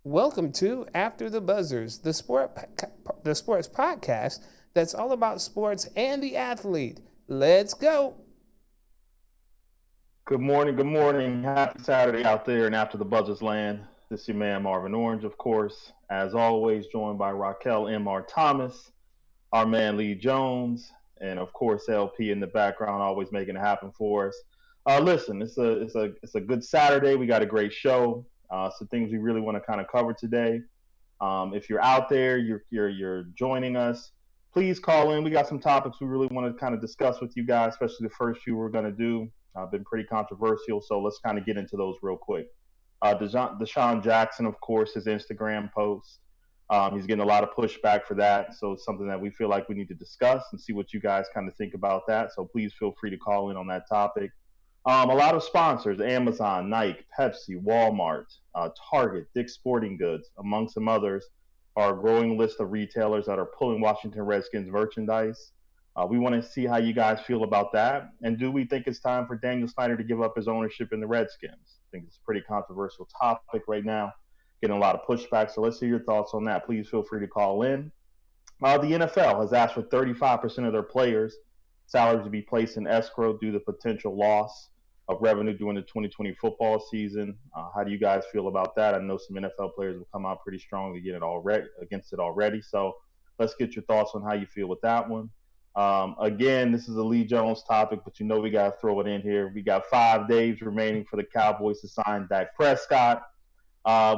Welcome to After the Buzzers, the sports podcast that's all about sports and the athlete. Let's go. Good morning, good morning. Happy Saturday out there and after the Buzzers land. This is your man Marvin Orange, of course. As always, joined by Raquel M.R. Thomas, our man Lee Jones, and of course LP in the background, always making it happen for us. Listen, it's a good Saturday. We got a great show. Some things we really want to kind of cover today. If you're out there, you're joining us. Please call in. We got some topics we really want to kind of discuss with you guys, especially the first few we're going to do. Been pretty controversial, so let's kind of get into those real quick. Deshaun Jackson, of course, his Instagram post. He's getting a lot of pushback for that, so it's something that we feel like we need to discuss and see what you guys kind of think about that. So please feel free to call in on that topic. A lot of sponsors: Amazon, Nike, Pepsi, Walmart, Target, Dick's Sporting Goods, among some others, are a growing list of retailers that are pulling Washington Redskins merchandise. We want to see how you guys feel about that. And do we think it's time for Daniel Snyder to give up his ownership in the Redskins? I think it's a pretty controversial topic right now, getting a lot of pushback. So let's hear your thoughts on that. Please feel free to call in. The NFL has asked for 35% of their players' salaries to be placed in escrow due to potential loss of revenue during the 2020 football season. How do you guys feel about that? I know some NFL players will come out pretty strongly against it already. So let's get your thoughts on how you feel with that one. Again, this is a Lee Jones topic, but you know we got to throw it in here. We got 5 days remaining for the Cowboys to sign Dak Prescott.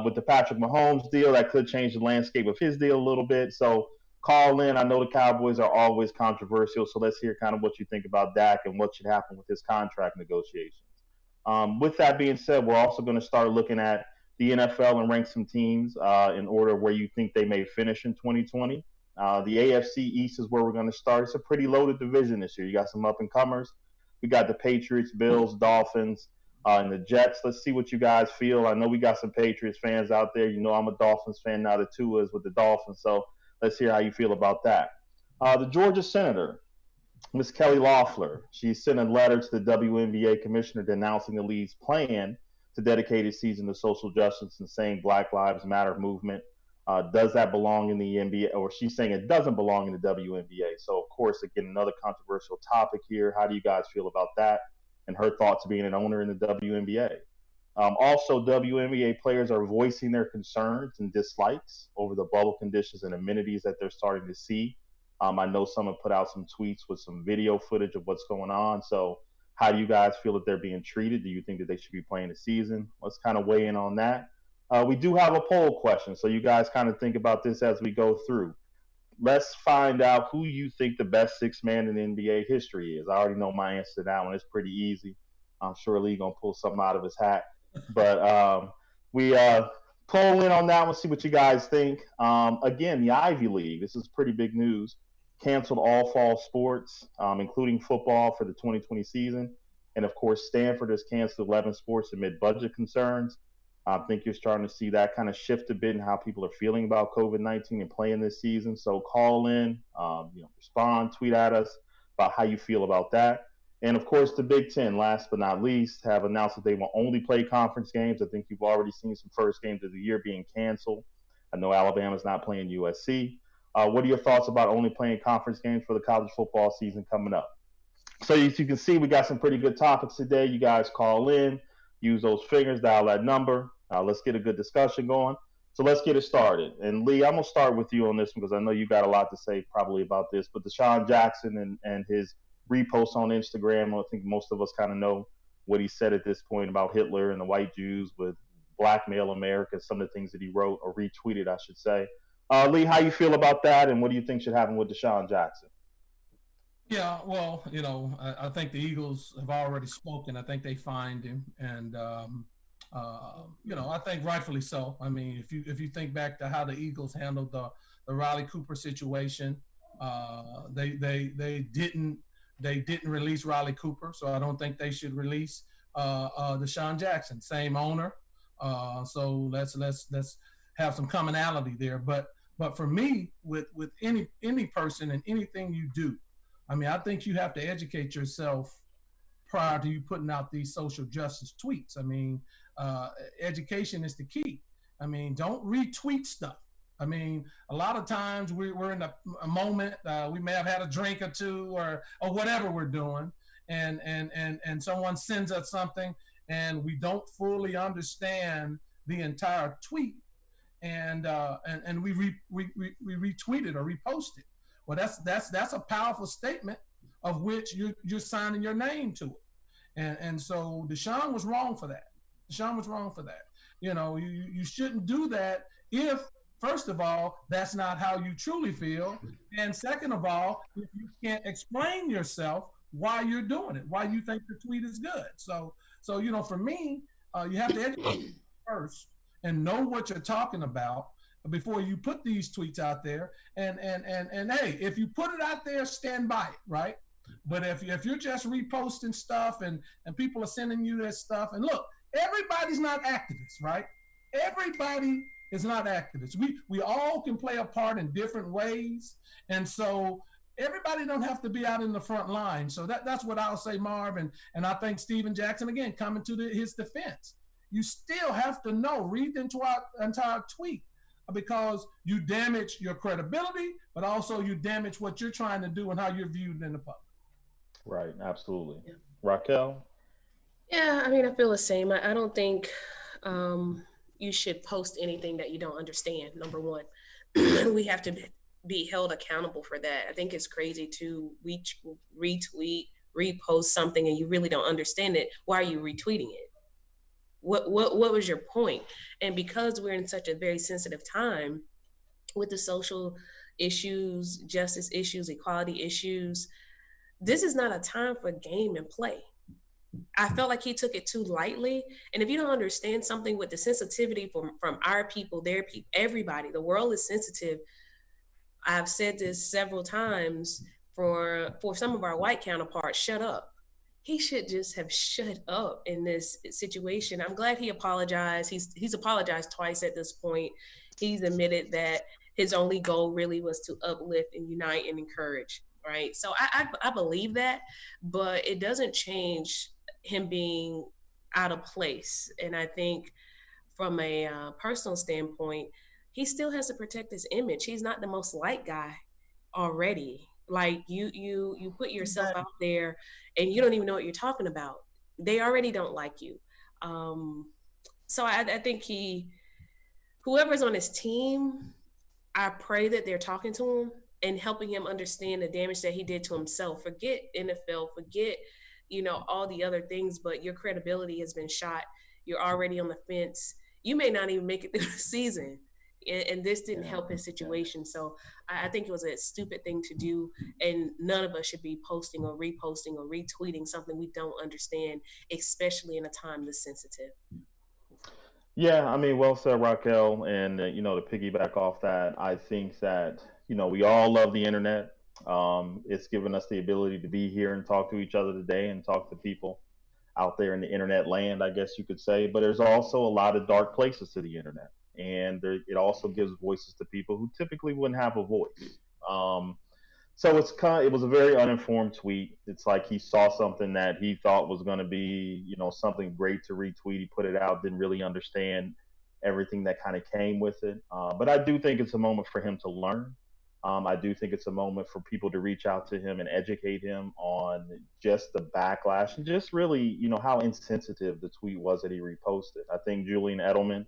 With the Patrick Mahomes deal, that could change the landscape of his deal a little bit. So call in. I know the Cowboys are always controversial, so let's hear kind of what you think about Dak and what should happen with his contract negotiations. With that being said, we're also going to start looking at the NFL and rank some teams in order where you think they may finish in 2020. The AFC East is where we're going to start. It's a pretty loaded division this year. You got some up and comers. We got the Patriots, Bills, Dolphins, and the Jets. Let's see what you guys feel. I know we got some Patriots fans out there. You know I'm a Dolphins fan now. The two is with the Dolphins. So let's hear how you feel about that. The Georgia Senator, Miss Kelly Loeffler, she sent a letter to the WNBA commissioner denouncing the league's plan to dedicate its season to social justice and saying Black Lives Matter movement. Does that belong in the NBA? Or she's saying it doesn't belong in the WNBA. So, of course, again, another controversial topic here. How do you guys feel about that? And her thoughts being an owner in the WNBA. Also, WNBA players are voicing their concerns and dislikes over the bubble conditions and amenities that they're starting to see. I know some have put out some tweets with some video footage of what's going on. So, how do you guys feel that they're being treated? Do you think that they should be playing the season? Let's kind of weigh in on that. We do have a poll question, so you guys kind of think about this as we go through. Let's find out who you think the best six man in NBA history is. I already know my answer to that one. It's pretty easy. I'm sure Lee gonna pull something out of his hat, but we poll in on that one. See what you guys think. Again, the Ivy League. This is pretty big news. Canceled all fall sports, including football, for the 2020 season, and of course, Stanford has canceled 11 sports amid budget concerns. I think you're starting to see that kind of shift a bit in how people are feeling about COVID-19 and playing this season. So call in, respond, tweet at us about how you feel about that. And of course, the Big Ten, last but not least, have announced that they will only play conference games. I think you've already seen some first games of the year being canceled. I know Alabama's not playing USC. What are your thoughts about only playing conference games for the college football season coming up? So as you can see, we got some pretty good topics today. You guys call in, use those fingers, dial that number. Let's get a good discussion going. So let's get it started. And Lee, I'm gonna start with you on this one because I know you got a lot to say probably about this. But Deshaun Jackson and his repost on Instagram, I think most of us kind of know what he said at this point about Hitler and the white Jews with blackmail America, some of the things that he wrote or retweeted, I should say. Lee, how you feel about that, and what do you think should happen with Deshaun Jackson? Yeah, well, I think the Eagles have already spoken. I think they fined him, and I think rightfully so. I mean, if you think back to how the Eagles handled the Riley Cooper situation, they didn't release Riley Cooper, so I don't think they should release Deshaun Jackson. Same owner, so let's have some commonality there. But for me, with any person and anything you do, I mean, I think you have to educate yourself prior to you putting out these social justice tweets. I mean, education is the key. I mean, don't retweet stuff. I mean, a lot of times we're in a moment. We may have had a drink or two, or whatever we're doing, and someone sends us something, and we don't fully understand the entire tweet, and we retweet it or repost it. Well, that's a powerful statement of which you're signing your name to it, and so Deshaun was wrong for that. Deshaun was wrong for that. You know, you shouldn't do that if, first of all, that's not how you truly feel, and second of all, if you can't explain yourself why you're doing it, why you think the tweet is good. So you know, for me, you have to educate first and know what you're talking about before you put these tweets out there. And hey, if you put it out there, stand by it, right? But if you're just reposting stuff and people are sending you this stuff, and look, everybody's not activists, right? Everybody is not activists. We all can play a part in different ways, and so everybody don't have to be out in the front line. So that's what I'll say, Marv, and I think Steven Jackson, again, coming to his defense. You still have to know, read into our entire tweet, because you damage your credibility, but also you damage what you're trying to do and how you're viewed in the public. Right, absolutely. Yeah. Raquel? Yeah, I mean, I feel the same. I don't think you should post anything that you don't understand, number one. We have to be held accountable for that. I think it's crazy to retweet, repost something and you really don't understand it. Why are you retweeting it? What was your point? And because we're in such a very sensitive time with the social issues, justice issues, equality issues, this is not a time for game and play. I felt like he took it too lightly. And if you don't understand something with the sensitivity from our people, their people, everybody, the world is sensitive. I've said this several times for some of our white counterparts, shut up. He should just have shut up in this situation. I'm glad he apologized. He's apologized twice at this point. He's admitted that his only goal really was to uplift and unite and encourage, right? So I believe that, but it doesn't change him being out of place. And I think from a personal standpoint, he still has to protect his image. He's not the most liked guy already. Like you put yourself out there and you don't even know what you're talking about. They already don't like you. So I think whoever's on his team, I pray that they're talking to him and helping him understand the damage that he did to himself. Forget NFL, forget, all the other things, but your credibility has been shot. You're already on the fence. You may not even make it through the season. And this didn't help his situation. So I think it was a stupid thing to do. And none of us should be posting or reposting or retweeting something we don't understand, especially in a time this sensitive. Yeah, I mean, well said, Raquel. And, to piggyback off that, I think that, we all love the internet. It's given us the ability to be here and talk to each other today and talk to people out there in the internet land, I guess you could say. But there's also a lot of dark places to the internet. And it also gives voices to people who typically wouldn't have a voice. So it was a very uninformed tweet. It's like he saw something that he thought was going to be, something great to retweet. He put it out, didn't really understand everything that kind of came with it. But I do think it's a moment for him to learn. I do think it's a moment for people to reach out to him and educate him on just the backlash and just really, how insensitive the tweet was that he reposted. I think Julian Edelman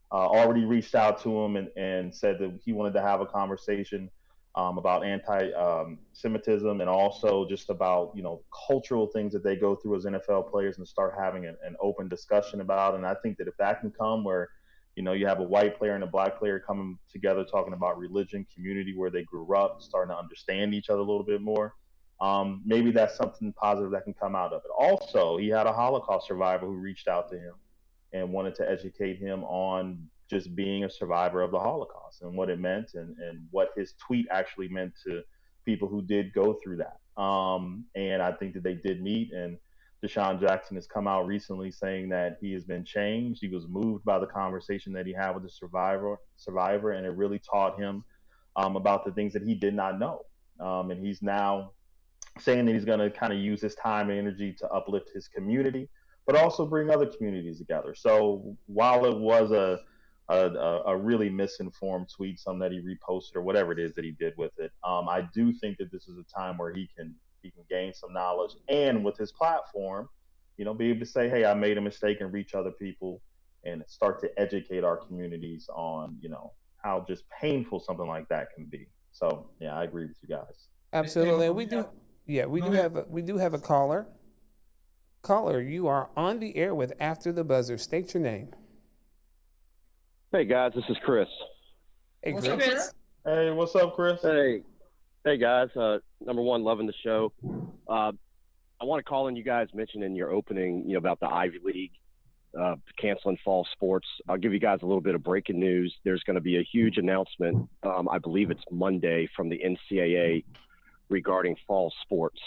already reached out to him and said that he wanted to have a conversation about anti-Semitism and also just about, cultural things that they go through as NFL players and start having an open discussion about. And I think that if that can come where, you have a white player and a black player coming together talking about religion, community, where they grew up, starting to understand each other a little bit more, maybe that's something positive that can come out of it. Also, he had a Holocaust survivor who reached out to him and wanted to educate him on just being a survivor of the Holocaust and what it meant and what his tweet actually meant to people who did go through that. And I think that they did meet, and Deshaun Jackson has come out recently saying that he has been changed. He was moved by the conversation that he had with the survivor, and it really taught him about the things that he did not know. And he's now saying that he's going to kind of use his time and energy to uplift his community, but also bring other communities together. So while it was a really misinformed tweet, something that he reposted or whatever it is that he did with it. I do think that this is a time where he can gain some knowledge, and with his platform, be able to say, hey, I made a mistake, and reach other people and start to educate our communities on, how just painful something like that can be. So yeah, I agree with you guys. Absolutely. And we do, yeah, we do have a caller. Caller, you are on the air with After the Buzzer. State your name. Hey guys, this is Chris. Hey, What's Chris. up, Chris? Hey, what's up, Chris? Hey guys. Number one, loving the show. I want to call in. You guys mentioned in your opening, about the Ivy League canceling fall sports. I'll give you guys a little bit of breaking news. There's going to be a huge announcement. I believe it's Monday from the NCAA regarding fall sports,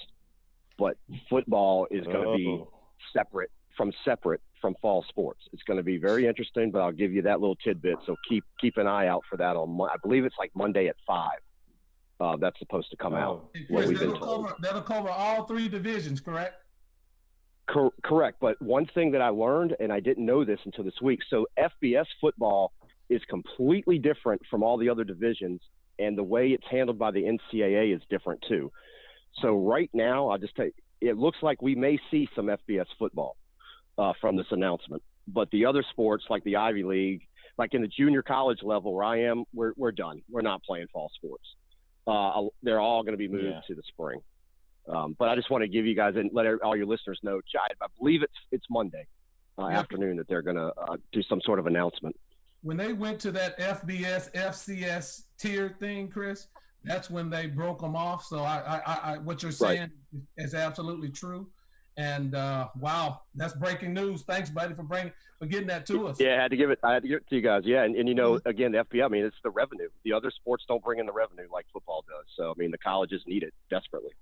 but football is going to be separate from fall sports. It's going to be very interesting, but I'll give you that little tidbit. So keep an eye out for that I believe it's like Monday at 5. That's supposed to come out. Chris, that'll cover all 3 divisions, correct? Correct. But one thing that I learned, and I didn't know this until this week, so FBS football is completely different from all the other divisions, and the way it's handled by the NCAA is different too. So right now, I'll just tell you, it looks like we may see some FBS football from this announcement. But the other sports, like the Ivy League, like in the junior college level where I am, we're done. We're not playing fall sports. They're all going to be moved to the spring. But I just want to give you guys and let all your listeners know, I believe it's Monday afternoon that they're going to do some sort of announcement. When they went to that FBS, FCS tier thing, Chris, that's when they broke them off. So I what you're saying is absolutely true. And wow, that's breaking news. Thanks, buddy, for getting that to us. Yeah, I had to give it to you guys. Yeah, and again, the FBS, I mean, it's the revenue. The other sports don't bring in the revenue like football does. So I mean, the colleges need it desperately.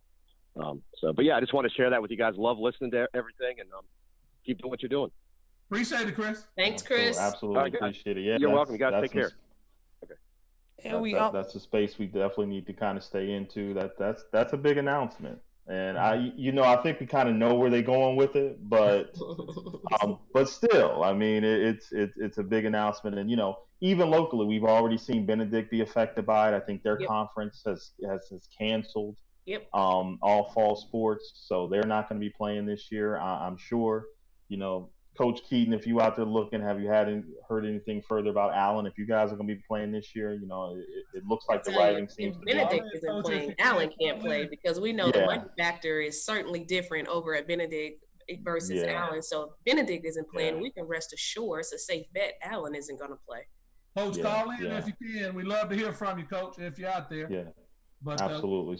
But yeah, I just want to share that with you guys. Love listening to everything, and keep doing what you're doing. Appreciate it, Chris. Thanks, Chris. Absolutely appreciate it. Yeah, you're welcome. You guys take care. Okay. And that's a space we definitely need to kind of stay into. That's a big announcement, and I think we kind of know where they're going with it, but still, I mean, it's a big announcement, and even locally, we've already seen Benedict be affected by it. I think their conference has canceled. Yep. All fall sports, so they're not going to be playing this year. I'm sure. Coach Keaton, if you out there looking, have you heard anything further about Allen? If you guys are going to be playing this year, it looks like the writing seems to be. Benedict isn't playing. Allen can't play because we know the money factor is certainly different over at Benedict versus Allen. So if Benedict isn't playing, we can rest assured it's a safe bet. Allen isn't going to play. Coach, call in if you can. We love to hear from you, Coach, if you're out there. Yeah, but absolutely.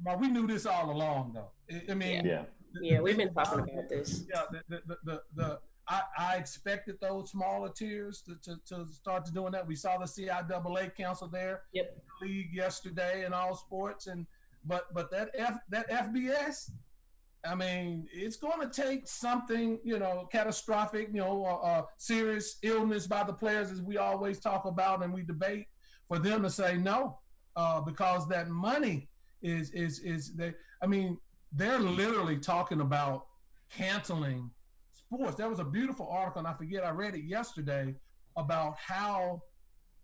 But we knew this all along, though. I mean, we've been talking about this. Yeah, I expected those smaller tiers to start to doing that. We saw the CIAA cancel their league yesterday in all sports, but that FBS, I mean, it's going to take something, catastrophic, serious illness by the players, as we always talk about and we debate, for them to say no, because that money is they. I mean, they're literally talking about canceling sports. There was a beautiful article, and I forget, I read it yesterday, about how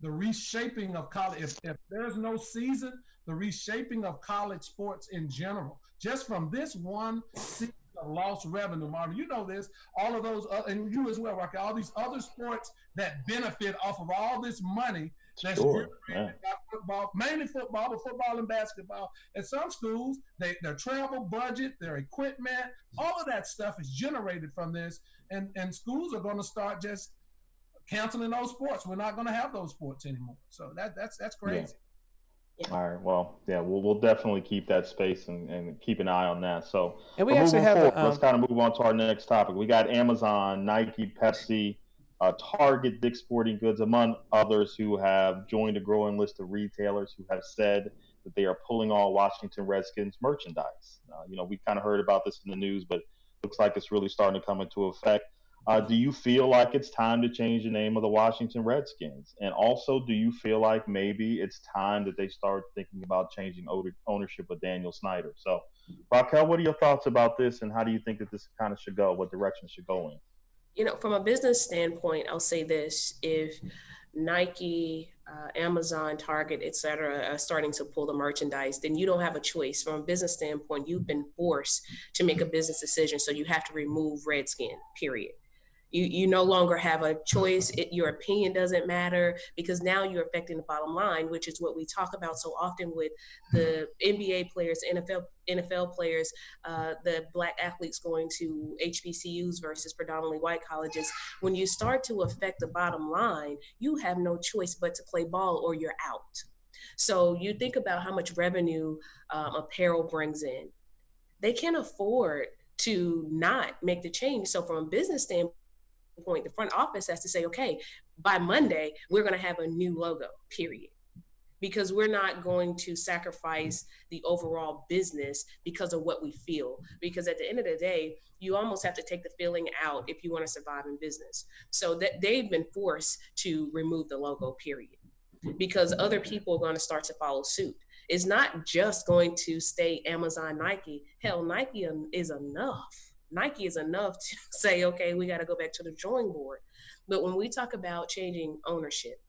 the reshaping of college, if there's no season, the reshaping of college sports in general, just from this one season of lost revenue. Marvin, you know this, all of those, and you as well, Rocky, all these other sports that benefit off of all this money that's generated by football, mainly football, but football and basketball. At some schools, their travel budget, their equipment, all of that stuff is generated from this, and schools are going to start just canceling those sports. We're not going to have those sports anymore. So that's crazy. Yeah. All right. Well, yeah, we'll definitely keep that space and keep an eye on that. So, and we actually have let's kind of move on to our next topic. We got Amazon, Nike, Pepsi, Target, Dick's Sporting Goods, among others, who have joined a growing list of retailers who have said that they are pulling all Washington Redskins merchandise. We kind of heard about this in the news, but looks like it's really starting to come into effect. Do you feel like it's time to change the name of the Washington Redskins? And also, do you feel like maybe it's time that they start thinking about changing ownership of Daniel Snyder? So, Raquel, what are your thoughts about this, and how do you think that this kind of should go? What direction should go in? From a business standpoint, I'll say this: if Nike, Amazon, Target, etc., are starting to pull the merchandise, then you don't have a choice. From a business standpoint, you've been forced to make a business decision, so you have to remove Redskin. Period. You no longer have a choice. Your opinion doesn't matter because now you're affecting the bottom line, which is what we talk about so often with the NBA players, NFL players, the Black athletes going to HBCUs versus predominantly white colleges. When you start to affect the bottom line, you have no choice but to play ball or you're out. So you think about how much revenue apparel brings in. They can't afford to not make the change. So from a business standpoint, the front office has to say, okay, by Monday, we're going to have a new logo, period. Because we're not going to sacrifice the overall business because of what we feel. Because at the end of the day, you almost have to take the feeling out if you want to survive in business. So that they've been forced to remove the logo, period. Because other people are going to start to follow suit. It's not just going to stay Amazon, Nike. Hell, Nike is enough. Nike is enough to say, okay, we got to go back to the drawing board. But when we talk about changing ownership,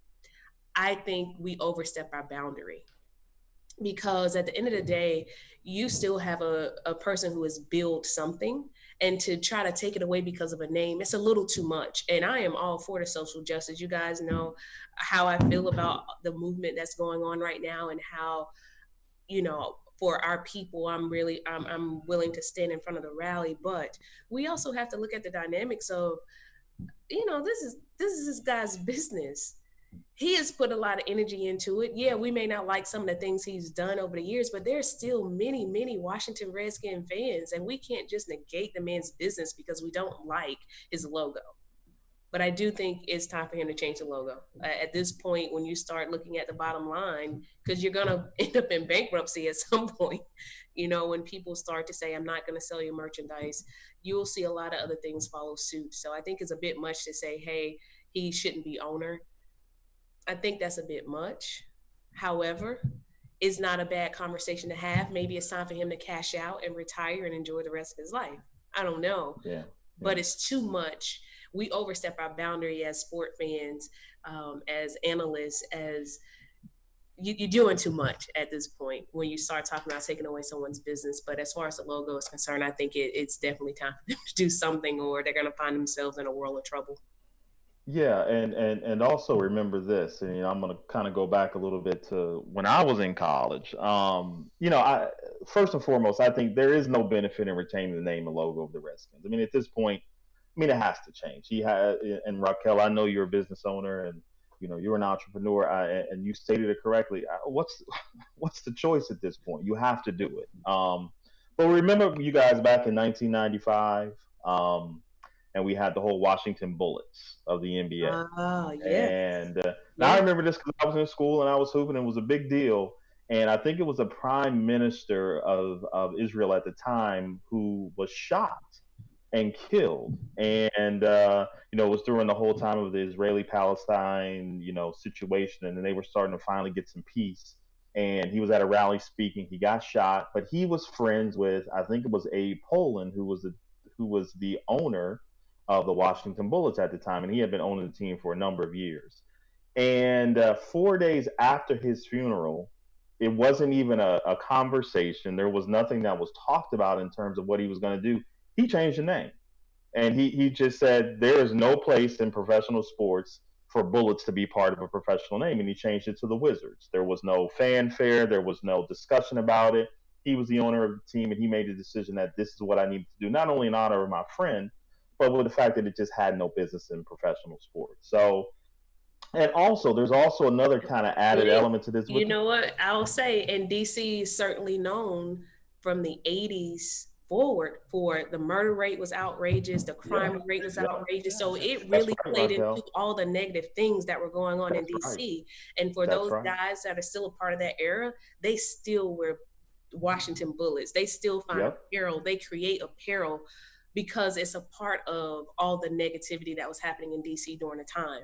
I think we overstep our boundary because at the end of the day, you still have a person who has built something, and to try to take it away because of a name, it's a little too much. And I am all for the social justice. You guys know how I feel about the movement that's going on right now and how, for our people, I'm willing to stand in front of the rally, but we also have to look at the dynamics of, this is this guy's business. He has put a lot of energy into it. Yeah, we may not like some of the things he's done over the years, but there's still many, many Washington Redskin fans, and we can't just negate the man's business because we don't like his logo. But I do think it's time for him to change the logo. At this point, when you start looking at the bottom line, because you're going to end up in bankruptcy at some point, when people start to say, I'm not going to sell your merchandise, you'll see a lot of other things follow suit. So I think it's a bit much to say, hey, he shouldn't be owner. I think that's a bit much. However, it's not a bad conversation to have. Maybe it's time for him to cash out and retire and enjoy the rest of his life. I don't know. Yeah. But it's too much. We overstep our boundary as sport fans, as analysts, as you're doing too much at this point when you start talking about taking away someone's business. But as far as the logo is concerned, I think it's definitely time for them to do something, or they're going to find themselves in a world of trouble. Yeah, and also remember this, and I'm going to kind of go back a little bit to when I was in college. I first and foremost, I think there is no benefit in retaining the name and logo of the Redskins. I mean, at this point, it has to change. And Raquel, I know you're a business owner, and you're an entrepreneur, and you stated it correctly. What's the choice at this point? You have to do it. But remember, you guys, back in 1995. And we had the whole Washington Bullets of the NBA. Oh, yeah. And now I remember this because I was in school and I was hooping, and it was a big deal. And I think it was the prime minister of Israel at the time who was shot and killed. And, it was during the whole time of the Israeli-Palestine, situation. And then they were starting to finally get some peace. And he was at a rally speaking. He got shot, but he was friends with, I think it was Abe Pollin, who was the owner of the Washington Bullets at the time, and he had been owning the team for a number of years. And 4 days after his funeral, it wasn't even a conversation. There was nothing that was talked about in terms of what he was going to do. He changed the name, and he just said there is no place in professional sports for Bullets to be part of a professional name, and he changed it to the Wizards. There was no fanfare. There was no discussion about it. He was the owner of the team, and he made the decision that this is what I need to do, not only in honor of my friend, but with the fact that it just had no business in professional sports. So, and also, there's also another kind of added element to this. You know what? I'll say, and DC is certainly known from the 80s forward for the murder rate was outrageous, the crime rate was outrageous. So it really played into all the negative things that were going on in DC. And for those guys that are still a part of that era, they still were Washington Bullets. They still find apparel. They create apparel because it's a part of all the negativity that was happening in DC during the time.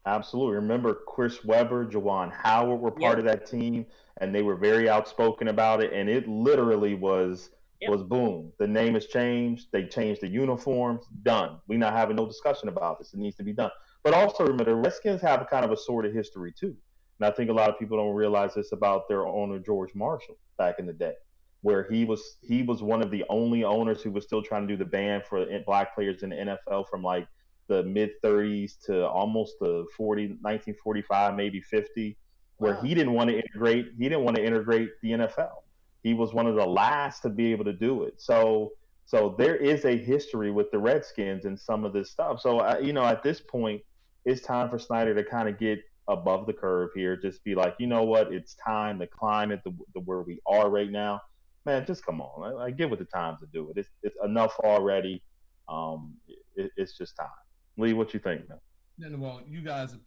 Absolutely. Remember Chris Webber, Juwan Howard were part of that team, and they were very outspoken about it. And it literally was Yep. was boom. The name has changed. They changed the uniforms. Done. We're not having no discussion about this. It needs to be done. But also remember, the Redskins have a kind of a sordid history too. And I think a lot of people don't realize this about their owner George Marshall back in the day, where he was one of the only owners who was still trying to do the ban for black players in the NFL from like the mid 30s to almost the 1945, maybe 50, where Wow. he didn't want to integrate. He didn't want to integrate the NFL. He was one of the last to be able to do it. So there is a history with the Redskins and some of this stuff. So at this point, it's time for Snyder to kind of get above the curve here. Just be like, you know what? It's time. The climate, the where we are right now, man. Just come on. I get with the times to do it. It's enough already. It's just time. Lee, what you think, man? Well, you guys have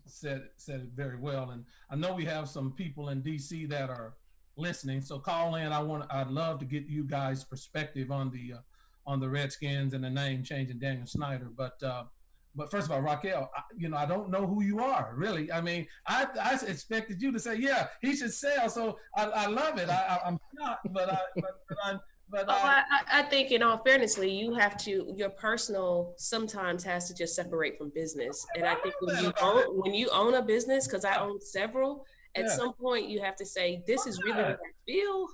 said it very well, and I know we have some people in DC that are listening. So call in. I'd love to get you guys' perspective on the Redskins and the name changing Daniel Snyder. But first of all, Raquel, I don't know who you are, really. I mean, I expected you to say, yeah, he should sell. So I love it. I'm not, I think in all fairness, Lee, your personal sometimes has to just separate from business. And I think when you own a business, because I own several, at some point you have to say, this is really what I feel,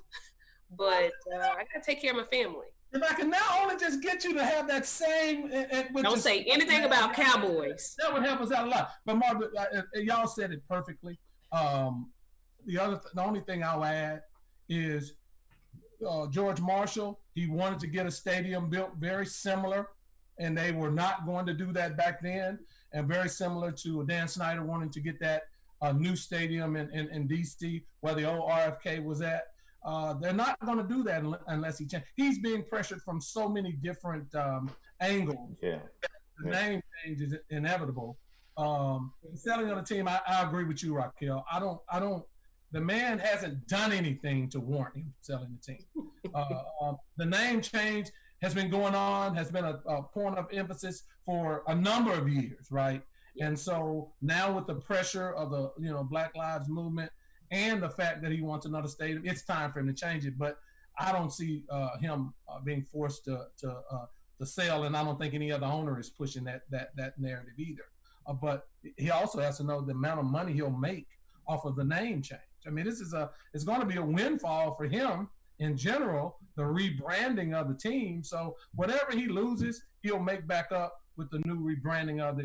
but I gotta take care of my family. If I can not only just get you to have that same, don't say anything about Cowboys. That would help us out a lot. But Margaret, y'all said it perfectly. The only thing I'll add is George Marshall. He wanted to get a stadium built very similar, and they were not going to do that back then. And very similar to Dan Snyder wanting to get that new stadium in DC, where the old RFK was at. They're not going to do that unless he changes. He's being pressured from so many different angles. Yeah. The name change is inevitable. Selling on the team, I agree with you, Raquel. I don't. The man hasn't done anything to warrant him selling the team. The name change has been going on, has been a point of emphasis for a number of years, right? And so now with the pressure of the Black Lives Movement and the fact that he wants another stadium, it's time for him to change it. But I don't see him being forced to sell, and I don't think any other owner is pushing that narrative either. But he also has to know the amount of money he'll make off of the name change. I mean, it's going to be a windfall for him in general, the rebranding of the team. So whatever he loses, he'll make back up with the new rebranding of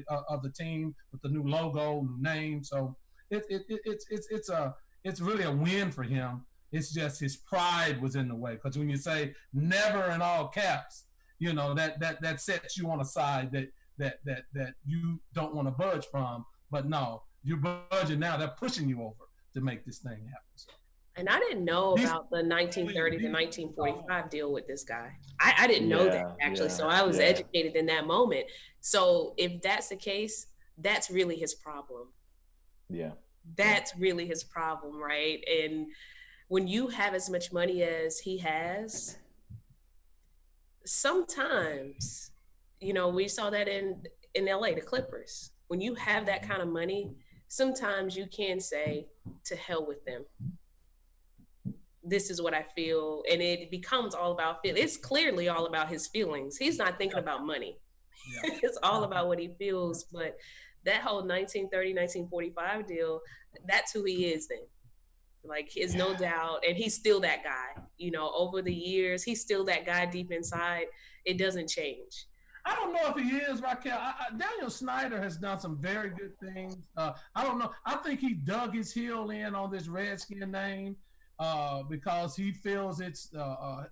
the team, with the new logo, new name. So it's really a win for him. It's just his pride was in the way. Because when you say never in all caps, that sets you on a side that you don't want to budge from. But no, you're budging now. They're pushing you over to make this thing happen. So. And I didn't know about the 1930 to 1945 deal with this guy. I didn't know that, actually. So I was educated in that moment. So if that's the case, that's really his problem. Yeah. That's really his problem, right? And when you have as much money as he has, sometimes, we saw that in LA, the Clippers. When you have that kind of money, sometimes you can say, to hell with them. This is what I feel. And it becomes all about it's clearly all about his feelings. He's not thinking about money. Yeah. It's all about what he feels. But that whole 1930, 1945 deal, that's who he is then. Like, it's no doubt. And he's still that guy. Over the years, he's still that guy deep inside. It doesn't change. I don't know if he is, Raquel. Daniel Snyder has done some very good things. I don't know. I think he dug his heel in on this Redskin name because he feels it's the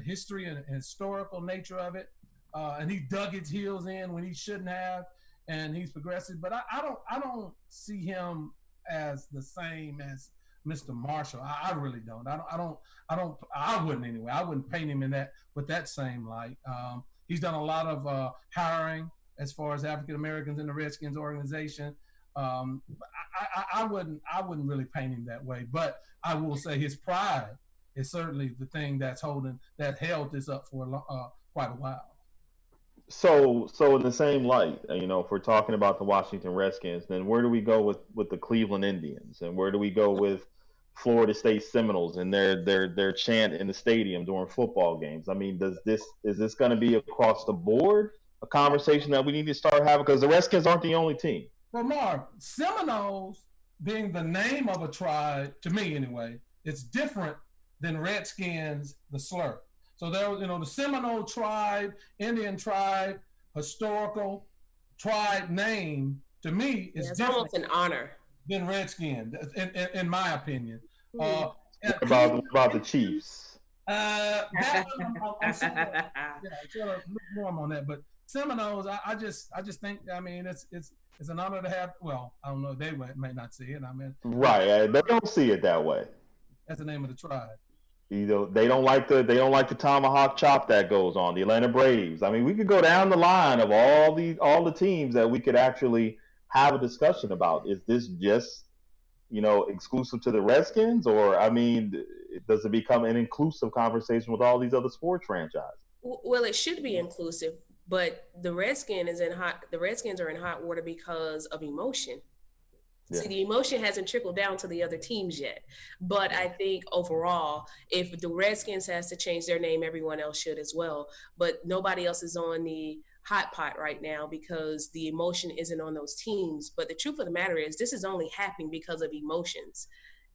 history and historical nature of it. And he dug his heels in when he shouldn't have. And he's progressive. But I don't see him as the same as Mr. Marshall. I really don't. I wouldn't anyway. I wouldn't paint him with that same light. He's done a lot of hiring as far as African Americans in the Redskins organization. I wouldn't really paint him that way, but I will say his pride is certainly the thing that held this up for quite a while. So in the same light, if we're talking about the Washington Redskins, then where do we go with the Cleveland Indians, and where do we go with Florida State Seminoles and their chant in the stadium during football games. I mean, is this going to be across the board a conversation that we need to start having? Because the Redskins aren't the only team. Well, Marv, Seminoles being the name of a tribe, to me anyway, it's different than Redskins, the slur. So there was, the Seminole tribe, Indian tribe, historical tribe name, to me, is it's different almost an honor than Redskin, in my opinion. What about the Chiefs? That one, I'm sort of lukewarm on that, but Seminoles, I just think, I mean, it's an honor to have. Well, I don't know, they may not see it. I mean, right, they don't see it that way. That's the name of the tribe. They don't like the tomahawk chop that goes on. The Atlanta Braves. I mean, we could go down the line of all the teams that we could actually have a discussion about. Is this just exclusive to the Redskins, or I mean, does it become an inclusive conversation with all these other sports franchises? Well, it should be inclusive, but the Redskins are in hot water because of emotion. Yeah. See, the emotion hasn't trickled down to the other teams yet. But I think overall, if the Redskins has to change their name, everyone else should as well. But nobody else is on the hot pot right now because the emotion isn't on those teams. But the truth of the matter is this is only happening because of emotions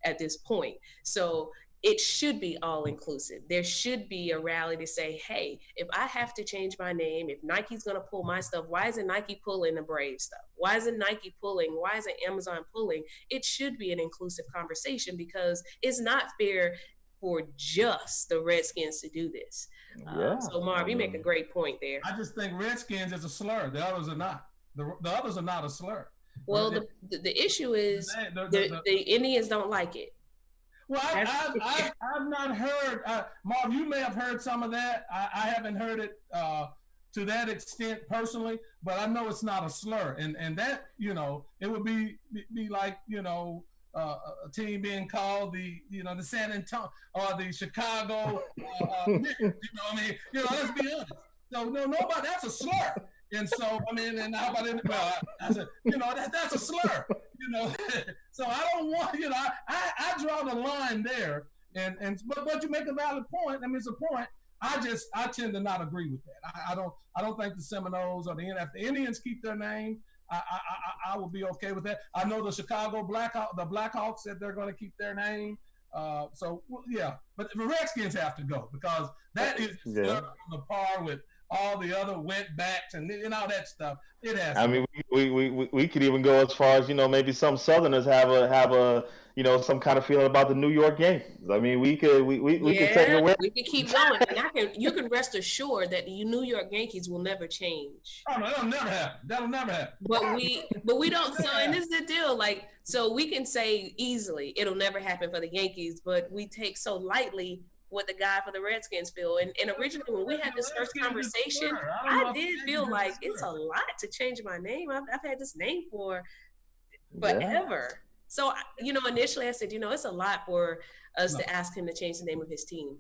at this point. So it should be all inclusive. There should be a rally to say, hey, if I have to change my name, if Nike's going to pull my stuff, why isn't Nike pulling the Brave stuff? Why isn't Nike pulling? Why isn't Amazon pulling? It should be an inclusive conversation because it's not fair for just the Redskins to do this. So Marv, you make a great point there. I just think Redskins is a slur. The others are not. The others are not a slur. Well, the issue is the Indians don't like it. Well, I've not heard, Marv, you may have heard some of that. I haven't heard it to that extent personally, but I know it's not a slur. And that, it would be like, a team being called the San Antonio or the Chicago, let's be honest. So, nobody, that's a slur. And so, I mean, and how about it? Well, I said, that's a slur, So I don't want, I draw the line there. But you make a valid point. I mean, it's a point. I tend to not agree with that. I don't think the Seminoles or if the Indians keep their name, I will be okay with that. I know the Chicago Blackhawks said they're going to keep their name. But the Redskins have to go because that is on the par with all the other wetbacks and all that stuff. It has. I mean, we could even go as far as maybe some Southerners have a some kind of feeling about the New York Yankees. I mean, we could take it away. We could keep going, and you can rest assured that the New York Yankees will never change. Oh no, that'll never happen. That'll never happen. But we don't. So, and this is the deal. Like, so we can say easily it'll never happen for the Yankees, but we take so lightly what the guy for the Redskins feel. And originally when we had this first conversation, I did feel like it's a lot to change my name. I've had this name for forever. Yeah. So, initially I said, it's a lot for us to ask him to change the name of his team.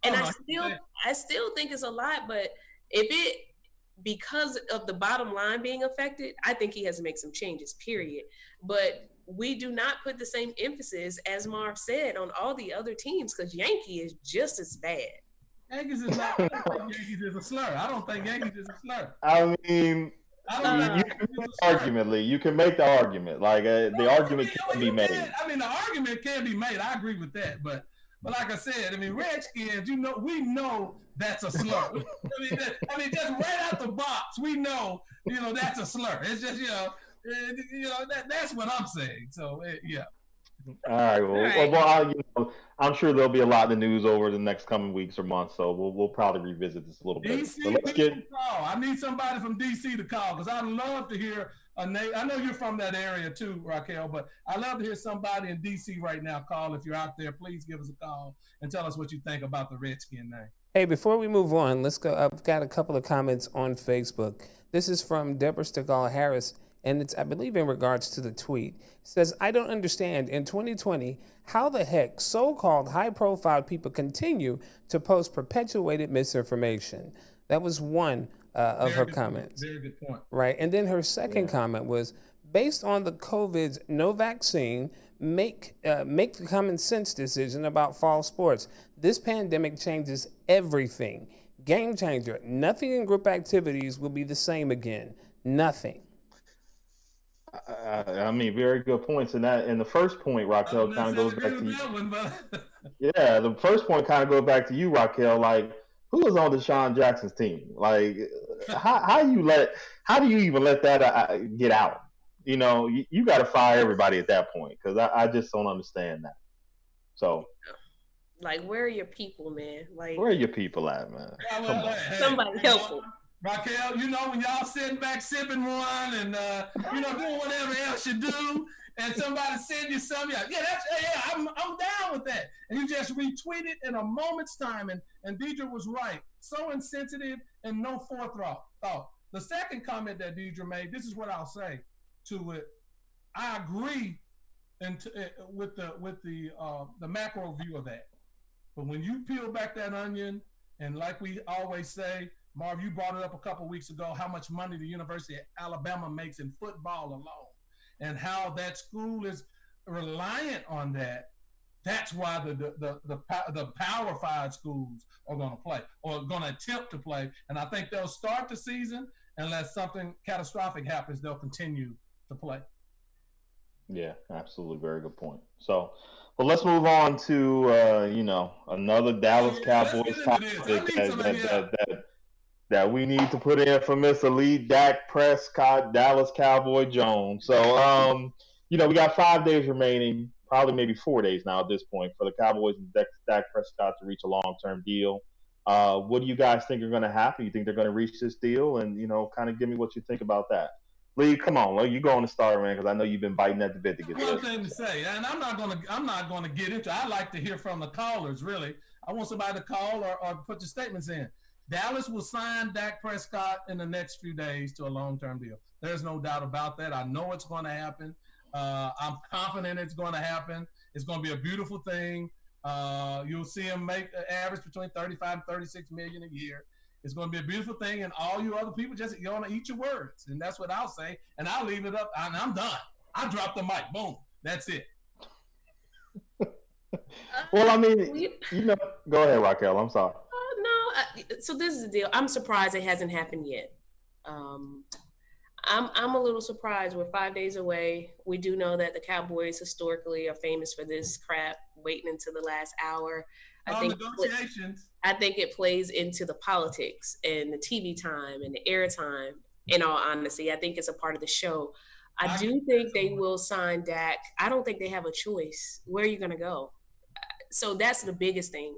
And I still think it's a lot, but because of the bottom line being affected, I think he has to make some changes, period. But we do not put the same emphasis, as Marv said, on all the other teams because Yankee is just as bad. Yankees is not. Yankees is a slur. I don't think Yankees is a slur. I mean, you can make the argument. Like the argument can be made. I mean, the argument can be made. I agree with that. But like I said, I mean, Redskins, we know that's a slur. I mean, just right out the box, we know, that's a slur. It's just, that's what I'm saying. So, yeah. All right. Well, I'm sure there'll be a lot in the news over the next coming weeks or months. So we'll probably revisit this a little bit. DC, call. I need somebody from DC to call because I'd love to hear a name. I know you're from that area too, Raquel, but I'd love to hear somebody in DC right now call. If you're out there, please give us a call and tell us what you think about the Redskin name. Hey, before we move on, let's go. I've got a couple of comments on Facebook. This is from Deborah Stegall Harris. And it's, I believe, in regards to the tweet. It says, I don't understand in 2020 how the heck so-called high-profile people continue to post perpetuated misinformation. That was one of her comments. Very good point. Right. And then her second comment was, based on the COVID's no vaccine, make the common sense decision about fall sports. This pandemic changes everything. Game changer. Nothing in group activities will be the same again. Nothing. I mean, very good points. And the first point, Raquel, kind of goes back to you. Yeah, the first point kind of goes back to you, Raquel. Like, who was on Deshaun Jackson's team? Like, how do you even let that get out? You know, you got to fire everybody at that point, because I just don't understand that. So, like, where are your people, man? Like, where are your people at, man? Somebody helpful. Raquel, you know, when y'all sitting back sipping one and doing whatever else you do, and somebody send you something, I'm down with that, and you just retweet it in a moment's time, and Deidre was right, so insensitive and no forethought. The second comment that Deidre made, this is what I'll say to it. I agree with the macro view of that, but when you peel back that onion, and like we always say, Marv, you brought it up a couple of weeks ago, how much money the University of Alabama makes in football alone, and how that school is reliant on that. That's why the Power 5 schools are going to play, or going to attempt to play. And I think they'll start the season, unless something catastrophic happens, they'll continue to play. Yeah, absolutely. Very good point. So, well, let's move on to, another Dallas Cowboys topic that we need to put in for Mr. Elite Dak Prescott, Dallas Cowboy Jones. So, we got 5 days remaining, probably maybe 4 days now at this point, for the Cowboys and Dak Prescott to reach a long-term deal. What do you guys think are going to happen? You think they're going to reach this deal? And, kind of give me what you think about that. Lee, come on, you go on the start, man, because I know you've been biting at the bit to get one thing to say, and I'm not going to get into it. I like to hear from the callers, really. I want somebody to call or put your statements in. Dallas will sign Dak Prescott in the next few days to a long-term deal. There's no doubt about that. I know it's going to happen. I'm confident it's going to happen. It's going to be a beautiful thing. You'll see him make an average between 35 and 36 million a year. It's going to be a beautiful thing, and all you other people just going to eat your words. And that's what I'll say, and I'll leave it up, and I'm done. I drop the mic. Boom. That's it. Well, I mean, go ahead, Raquel. I'm sorry. So this is the deal. I'm surprised it hasn't happened yet. I'm a little surprised. We're 5 days away. We do know that the Cowboys historically are famous for this crap, waiting until the last hour. I think it plays into the politics and the TV time and the airtime. In all honesty, I think it's a part of the show. I do think they will sign Dak. I don't think they have a choice. Where are you going to go? So that's the biggest thing.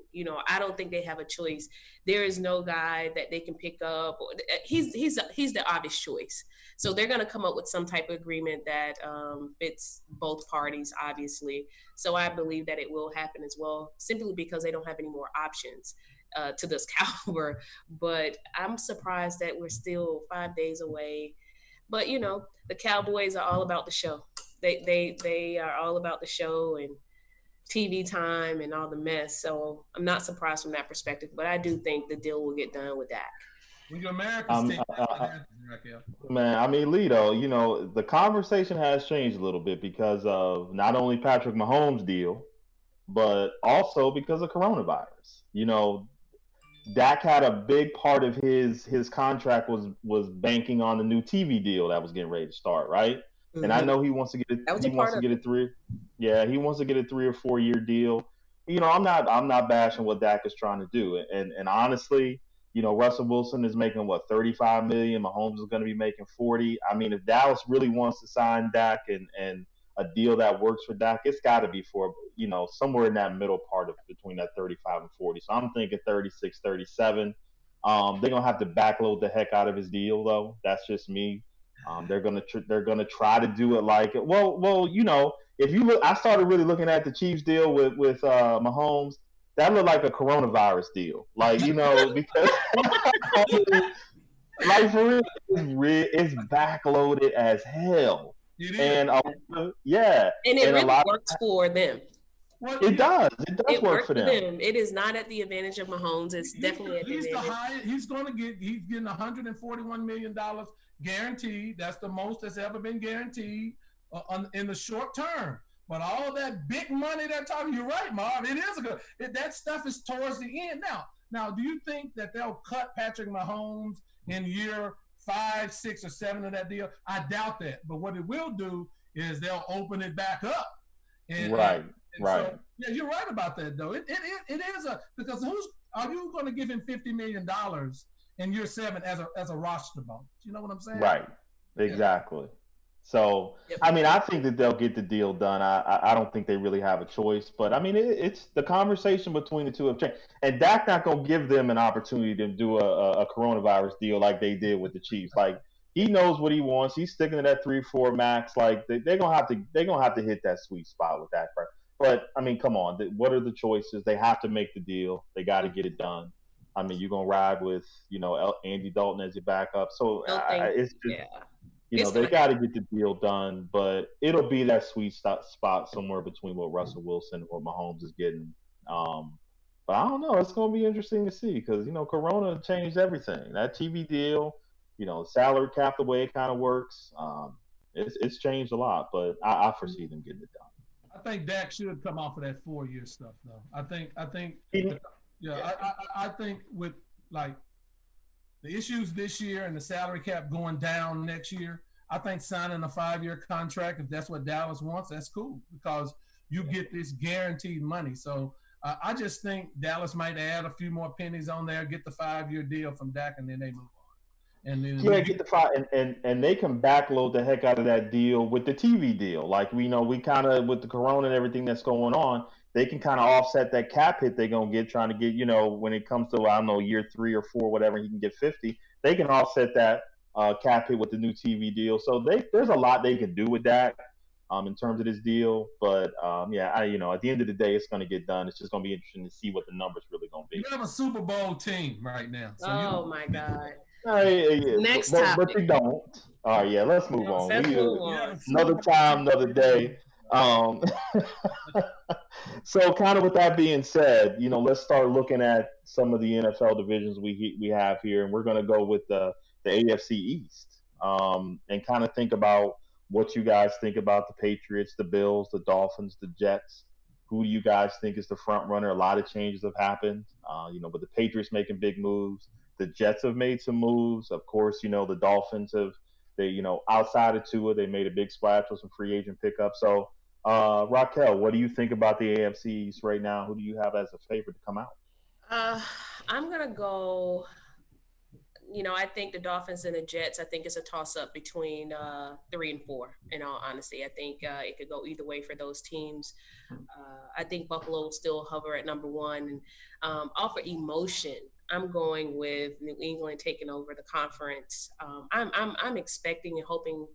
I don't think they have a choice. There is no guy that they can pick up. He's the obvious choice. So they're going to come up with some type of agreement that fits both parties, obviously. So I believe that it will happen as well, simply because they don't have any more options to this caliber. But I'm surprised that we're still 5 days away. But, the Cowboys are all about the show. They are all about the show and TV time and all the mess. So I'm not surprised from that perspective, but I do think the deal will get done with Dak. Man, I mean, Lito, the conversation has changed a little bit because of not only Patrick Mahomes' deal, but also because of coronavirus. Dak had a big part of his contract was banking on the new TV deal that was getting ready to start, right? Mm-hmm. And I know he wants to get it. He wants to get a 3 or 4 year deal. I'm not bashing what Dak is trying to do. And honestly, Russell Wilson is making $35 million. Mahomes is going to be making 40. I mean, if Dallas really wants to sign Dak and a deal that works for Dak, it's got to be for somewhere in that middle part of between that 35 and 40. So I'm thinking 36, 37. They're gonna have to backload the heck out of his deal, though. That's just me. They're gonna try to do it like it. Well, if you look, I started really looking at the Chiefs deal with Mahomes. That looked like a coronavirus deal, because for real, it's backloaded as hell. And and it really works for them. It does work for them. It is not at the advantage of Mahomes. It's definitely at the advantage. He's getting $141 million guaranteed. That's the most that's ever been guaranteed in the short term. But all that big money they're talking, you're right, Marv. It is that stuff is towards the end. Now, do you think that they'll cut Patrick Mahomes in year 5, 6, or 7 of that deal? I doubt that. But what it will do is they'll open it back up. Right. So, yeah, you're right about that, though. It is because are you going to give him $50 million in year 7 as a roster bonus? You know what I'm saying? Right. Exactly. Yeah. So, Yep. I mean, I think that they'll get the deal done. I don't think they really have a choice. But, I mean, it's the conversation between the two have changed. And Dak not going to give them an opportunity to do a coronavirus deal like they did with the Chiefs. Like, he knows what he wants. He's sticking to that 3-4 max. Like, they're going to have to hit that sweet spot with that. But, I mean, come on. What are the choices? They have to make the deal. They got to get it done. I mean, you're going to ride with, Andy Dalton as your backup. So, it's just – they got to get the deal done, but it'll be that sweet spot somewhere between what Russell Wilson and what Mahomes is getting. But I don't know. It's going to be interesting to see because, Corona changed everything. That TV deal, salary cap, the way it kind of works, it's changed a lot, but I foresee them getting it done. I think Dak should come off of that 4-year stuff, though. I think with, like, the issues this year and the salary cap going down next year, I think signing a 5-year contract, if that's what Dallas wants, that's cool because you get this guaranteed money. So I just think Dallas might add a few more pennies on there, get the 5-year deal from Dak, and then they move on. And then get the 5, and they can backload the heck out of that deal with the TV deal. Like we kind of with the Corona and everything that's going on, they can kind of offset that cap hit they're going to get trying to get, when it comes to, I don't know, year 3 or 4, whatever, he can get 50. They can offset that cap hit with the new TV deal. So there's a lot they can do with that in terms of this deal. But, at the end of the day, it's going to get done. It's just going to be interesting to see what the numbers really going to be. You have a Super Bowl team right now. So my God. Next topic. But you don't. All right, yeah, let's move on. Another time, another day. So kind of with that being said, let's start looking at some of the NFL divisions we have here, and we're going to go with the AFC East and kind of think about what you guys think about the Patriots, the Bills, the Dolphins, the Jets. Who do you guys think is the front runner? A lot of changes have happened, but the Patriots making big moves. The Jets have made some moves. Of course, the Dolphins outside of Tua, they made a big splash with some free agent pickups. So, Raquel, what do you think about the AFC East right now? Who do you have as a favorite to come out? I'm going to go, I think the Dolphins and the Jets, I think it's a toss-up between 3 and 4, in all honesty. I think it could go either way for those teams. I think Buffalo will still hover at number 1. And offer emotion, I'm going with New England taking over the conference. I'm expecting and hoping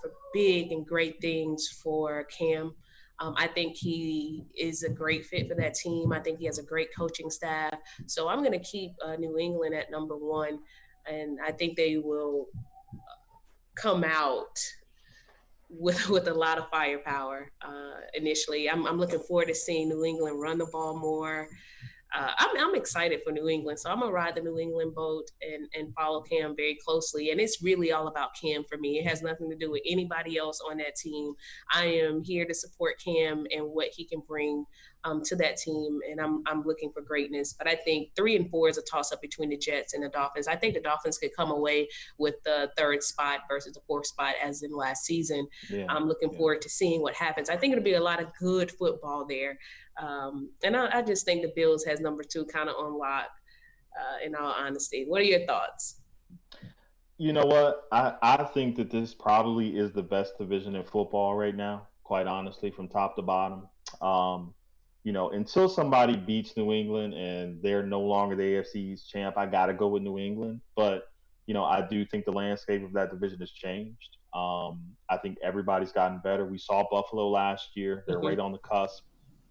for big and great things for Cam. I think he is a great fit for that team. I think he has a great coaching staff. So I'm going to keep New England at number 1, and I think they will come out with a lot of firepower initially. I'm looking forward to seeing New England run the ball more. I'm excited for New England, so I'm gonna ride the New England boat and follow Cam very closely. And it's really all about Cam for me. It has nothing to do with anybody else on that team. I am here to support Cam and what he can bring to that team, and I'm looking for greatness. But I think 3 and 4 is a toss-up between the Jets and the Dolphins. I think the Dolphins could come away with the 3rd spot versus the 4th spot as in last season. Yeah, I'm looking forward to seeing what happens. I think it'll be a lot of good football there. And I just think the Bills has number 2 kind of on lock, in all honesty. What are your thoughts? You know what? I think that this probably is the best division in football right now, quite honestly, from top to bottom. Until somebody beats New England and they're no longer the AFC East champ, I got to go with New England. But, I do think the landscape of that division has changed. I think everybody's gotten better. We saw Buffalo last year. They're right on the cusp.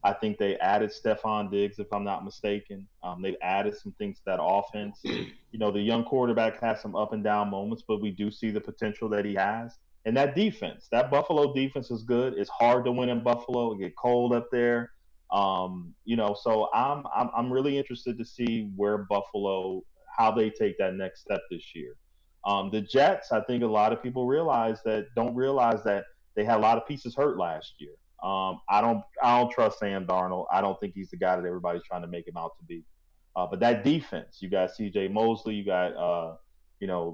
I think they added Stephon Diggs, if I'm not mistaken. They've added some things to that offense. The young quarterback has some up and down moments, but we do see the potential that he has. And that defense, that Buffalo defense is good. It's hard to win in Buffalo. It get cold up there. So I'm really interested to see where Buffalo, how they take that next step this year. The Jets, I think a lot of people don't realize that they had a lot of pieces hurt last year. I don't trust Sam Darnold. I don't think he's the guy that everybody's trying to make him out to be. But that defense, you got C.J. Mosley, you got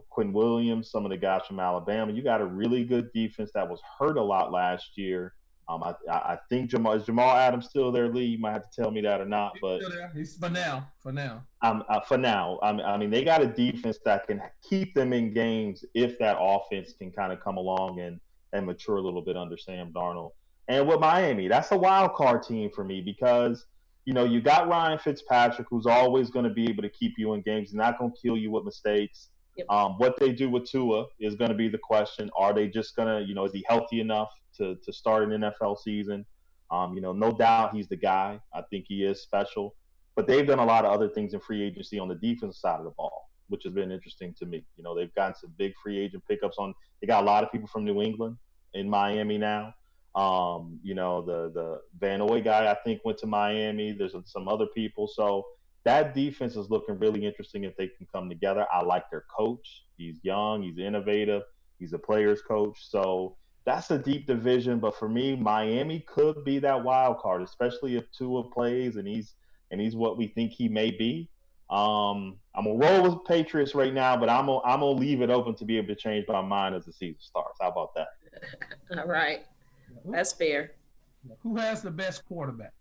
Quinn Williams, some of the guys from Alabama. You got a really good defense that was hurt a lot last year. I think Jamal Adams still there, Lee? You might have to tell me that or not. But He's still there. He's for now. for now, I mean, they got a defense that can keep them in games if that offense can kind of come along and mature a little bit under Sam Darnold. And with Miami, that's a wild card team for me because you got Ryan Fitzpatrick, who's always going to be able to keep you in games. He's not going to kill you with mistakes. Yep. What they do with Tua is going to be the question. Are they just going to, is he healthy enough to start an NFL season? No doubt he's the guy. I think he is special. But they've done a lot of other things in free agency on the defensive side of the ball, which has been interesting to me. They've gotten some big free agent pickups on. They got a lot of people from New England in Miami now. The Van Noy guy, I think, went to Miami. There's some other people. So that defense is looking really interesting if they can come together. I like their coach. He's young. He's innovative. He's a player's coach. So that's a deep division. But for me, Miami could be that wild card, especially if Tua plays and he's what we think he may be. I'm going to roll with Patriots right now, but I'm gonna leave it open to be able to change my mind as the season starts. How about that? All right. That's fair. Who has the best quarterback?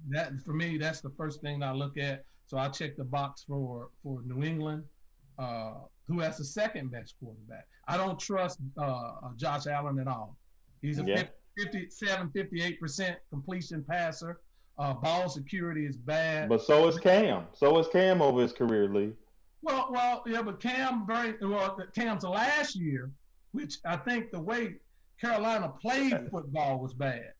That for me, that's the first thing I look at. So I check the box for New England. Who has the second best quarterback? I don't trust Josh Allen at all. He's a 58% completion passer. Ball security is bad. But so is Cam. So is Cam over his career, Lee. Well, yeah, but Cam's last year, which I think the way Carolina played football was bad.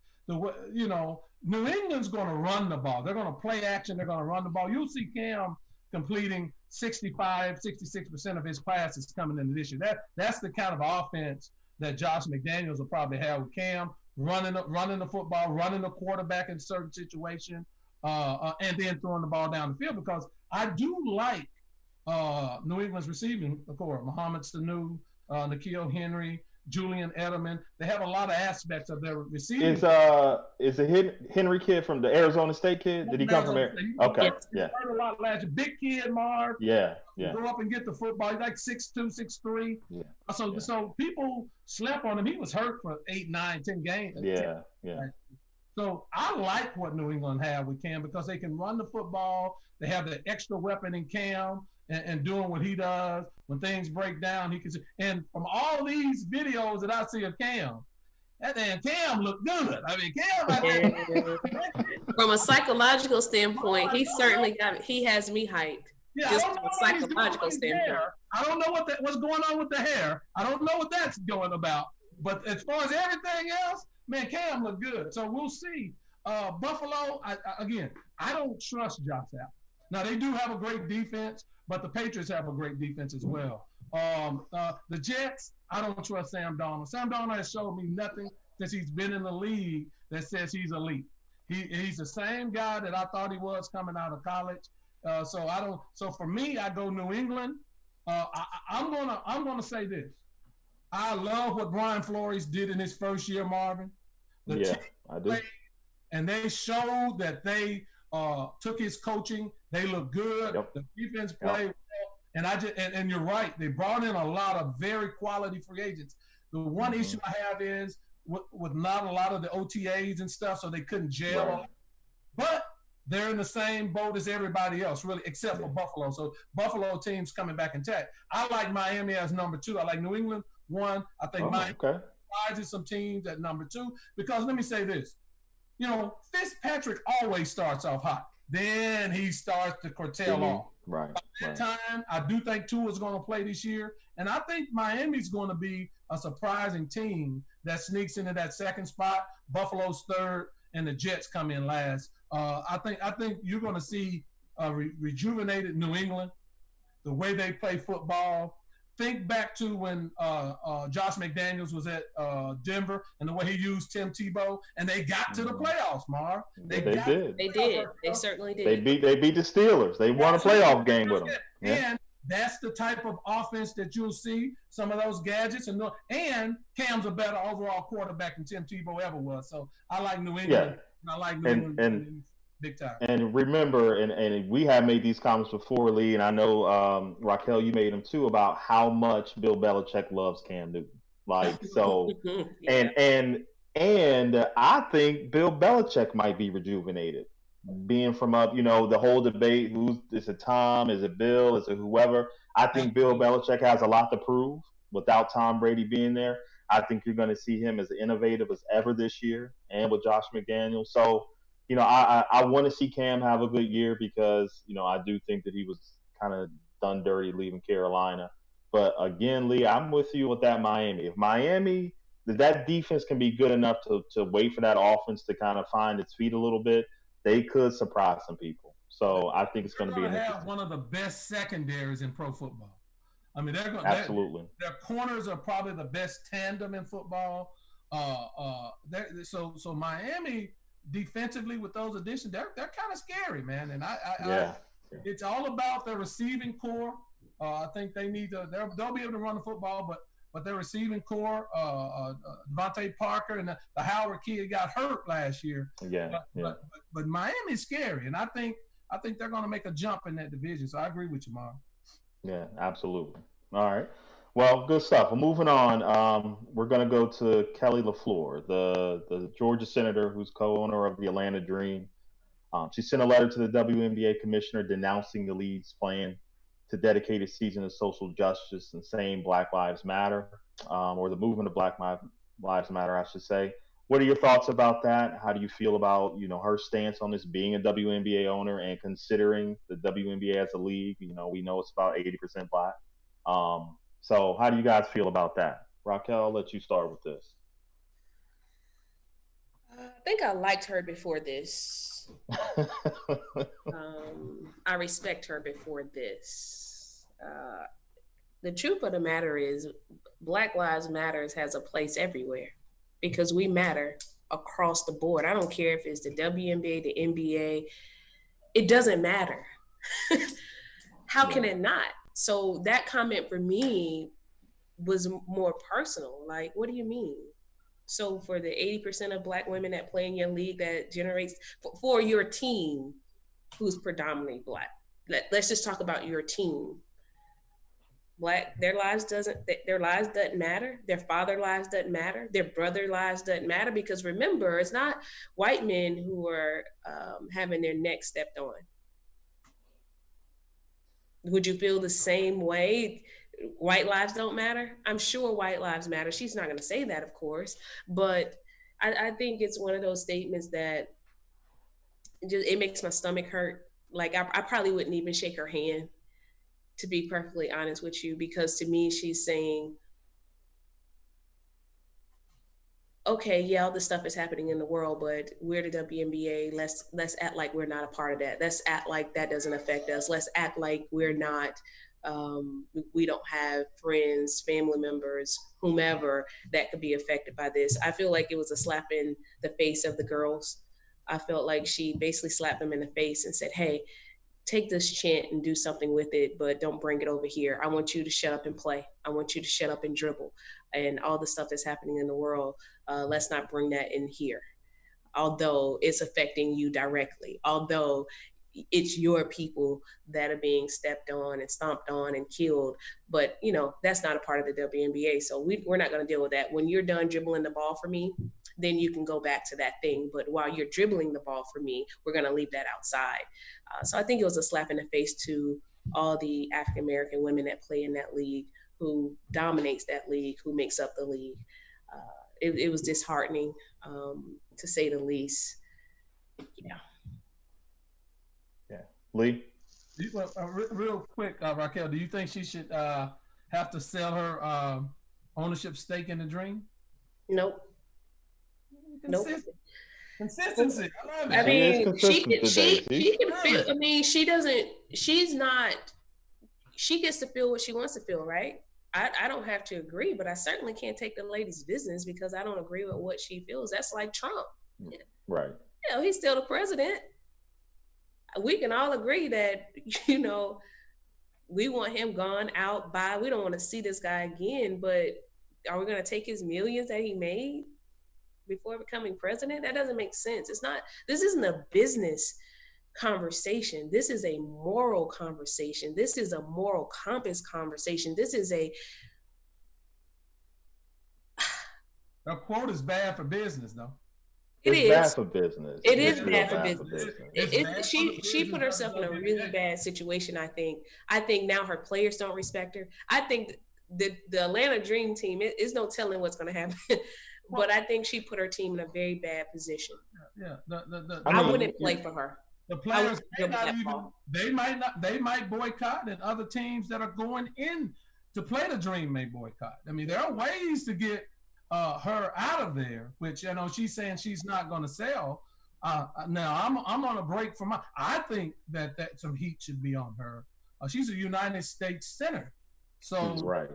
New England's going to run the ball. They're going to play action. They're going to run the ball. You'll see Cam completing 65, 66% of his passes coming into this year. That's the kind of offense that Josh McDaniels will probably have with Cam, running the football, running the quarterback in certain situations, and then throwing the ball down the field. Because I do like New England's receiving core. Mohamed Sanu, N'Keal Henry, Julian Edelman. They have a lot of aspects of their receiving. Is the Henry kid from the Arizona State kid? Did he come from there? Okay, yeah. He heard a lot last year. Big kid, Marv. Yeah. Go up and get the football. He's like 6'2", 6'3". Yeah. So people slept on him. He was hurt for 8, 9, 10 games. Yeah. So I like what New England have with Cam because they can run the football. They have the extra weapon in Cam and doing what he does. When things break down, he can. And from all these videos that I see of Cam, that damn Cam looked good. I mean, Cam. From a psychological standpoint, he has me hyped. Yeah, just from a psychological standpoint. I don't know what's going on with the hair. I don't know what that's going about. But as far as everything else, man, Cam looked good. So we'll see. Buffalo, I don't trust Josh Allen. Now, they do have a great defense, but the Patriots have a great defense as well. The Jets, I don't trust Sam Darnold. Sam Darnold has showed me nothing since he's been in the league that says he's elite. He's the same guy that I thought he was coming out of college. So for me, I go New England. I'm gonna say this. I love what Brian Flores did in his first year, Marvin. I do. And they showed that they took his coaching. They look good. Yep. The defense played well. And you're right. They brought in a lot of very quality free agents. The one issue I have is with not a lot of the OTAs and stuff, so they couldn't gel. Right. But they're in the same boat as everybody else, really, except for Buffalo. So Buffalo team's coming back intact. I like Miami as number 2. I like New England 1. I think Miami surprises some teams at number 2. Because let me say this. Fitzpatrick always starts off hot. Then he starts to curtail off. Right. By that time, I do think Tua is going to play this year. And I think Miami's going to be a surprising team that sneaks into that second spot. Buffalo's third, and the Jets come in last. I think you're going to see rejuvenated New England, the way they play football. Think back to when Josh McDaniels was at Denver and the way he used Tim Tebow, and they got to the playoffs, Marv. They did. They certainly did. They beat the Steelers. They won a playoff game with them. Yeah. that's the type of offense that you'll see. Some of those gadgets, and Cam's a better overall quarterback than Tim Tebow ever was. So I like New England. I like New England big time. And remember, and we have made these comments before, Lee, and I know Raquel, you made them too, about how much Bill Belichick loves Cam Newton. Like, so, Yeah. and I think Bill Belichick might be rejuvenated, being from up, the whole debate: is it Tom, is it Bill, is it whoever? I think Bill Belichick has a lot to prove without Tom Brady being there. I think you're going to see him as innovative as ever this year, and with Josh McDaniels. So, I want to see Cam have a good year because, I do think that he was kind of done dirty leaving Carolina. But again, Lee, I'm with you with that Miami. If Miami, that defense can be good enough to wait for that offense to kind of find its feet a little bit, they could surprise some people. So I think it's going to be have one of the best secondaries in pro football. I mean, absolutely. Their corners are probably the best tandem in football. So Miami defensively with those additions, they're kind of scary, man. And it's all about their receiving core. I think they need to. They'll be able to run the football, but their receiving core, Devontae Parker and the Howard kid got hurt last year. But Miami's scary, and I think they're going to make a jump in that division. So I agree with you, Mark. Yeah, absolutely. All right. Well, good stuff. Well, moving on, we're going to go to Kelly LaFleur, the Georgia senator who's co-owner of the Atlanta Dream. She sent a letter to the WNBA commissioner denouncing the league's plan to dedicate a season of social justice and saying Black Lives Matter, or the movement of Black Lives Matter, I should say. What are your thoughts about that? How do you feel about, her stance on this, being a WNBA owner and considering the WNBA as a league? We know it's about 80% Black. So how do you guys feel about that? Raquel, I'll let you start with this. I think I liked her before this. I respect her before this. The truth of the matter is Black Lives Matter has a place everywhere because we matter across the board. I don't care if it's the WNBA, the NBA. It doesn't matter. How can it not? So that comment for me was more personal. Like, what do you mean? So for the 80% of Black women that play in your league that generates for your team, who's predominantly Black, let's just talk about your team. Black, their lives doesn't matter. Their father lives doesn't matter. Their brother lives doesn't matter, because remember, it's not white men who are having their neck stepped on. Would you feel the same way? White lives don't matter? I'm sure white lives matter. She's not going to say that, of course, but I think it's one of those statements that it makes my stomach hurt. Like I probably wouldn't even shake her hand, to be perfectly honest with you, because to me, she's saying, okay, yeah, all this stuff is happening in the world, but we're the WNBA. Let's act like we're not a part of that. Let's act like that doesn't affect us. Let's act like we're not, we don't have friends, family members, whomever that could be affected by this. I feel like it was a slap in the face of the girls. I felt like she basically slapped them in the face and said, hey, take this chant and do something with it, but don't bring it over here. I want you to shut up and play. I want you to shut up and dribble. And all the stuff that's happening in the world, let's not bring that in here. Although it's affecting you directly, although it's your people that are being stepped on and stomped on and killed. But, that's not a part of the WNBA. So we're not going to deal with that. When you're done dribbling the ball for me, then you can go back to that thing. But while you're dribbling the ball for me, we're going to leave that outside. So I think it was a slap in the face to all the African-American women that play in that league, who dominates that league, who makes up the league. It was disheartening, to say the least. Yeah. Lee? Real quick, Raquel, do you think she should have to sell her ownership stake in the Dream? Nope. Consistency. I love it. I mean, she can feel. I mean, she gets to feel what she wants to feel, right? I don't have to agree, but I certainly can't take the lady's business because I don't agree with what she feels. That's like Trump. Right. He's still the president. We can all agree that, We want him gone out by. We don't want to see this guy again. But are we going to take his millions that he made before becoming president? That doesn't make sense. It's not. This isn't a business conversation. This is a moral conversation. This is a moral compass conversation. This is a quote is bad for business, though. It's bad for business. It is bad for business. She put herself in a really bad situation. I think now her players don't respect her. I think the Atlanta Dream team is no telling what's going to happen. But I think she put her team in a very bad position. Yeah, I wouldn't play for her. The players they might boycott, and other teams that are going in to play the Dream may boycott. I mean, there are ways to get her out of there, which she's saying she's not going to sell. Now I'm on a break from I think that some heat should be on her. She's a United States senator, so right.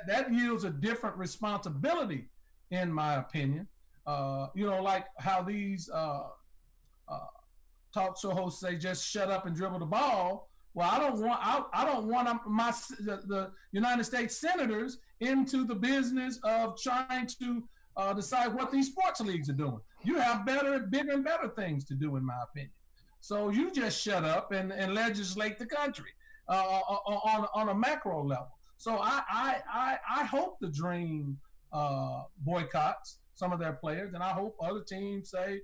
that yields a different responsibility, in my opinion. Like how these talk show hosts say, just shut up and dribble the ball. Well, I don't want the United States senators into the business of trying to decide what these sports leagues are doing. You have bigger and better things to do, in my opinion. So you just shut up and legislate the country on a macro level. So I hope the Dream boycotts some of their players, and I hope other teams say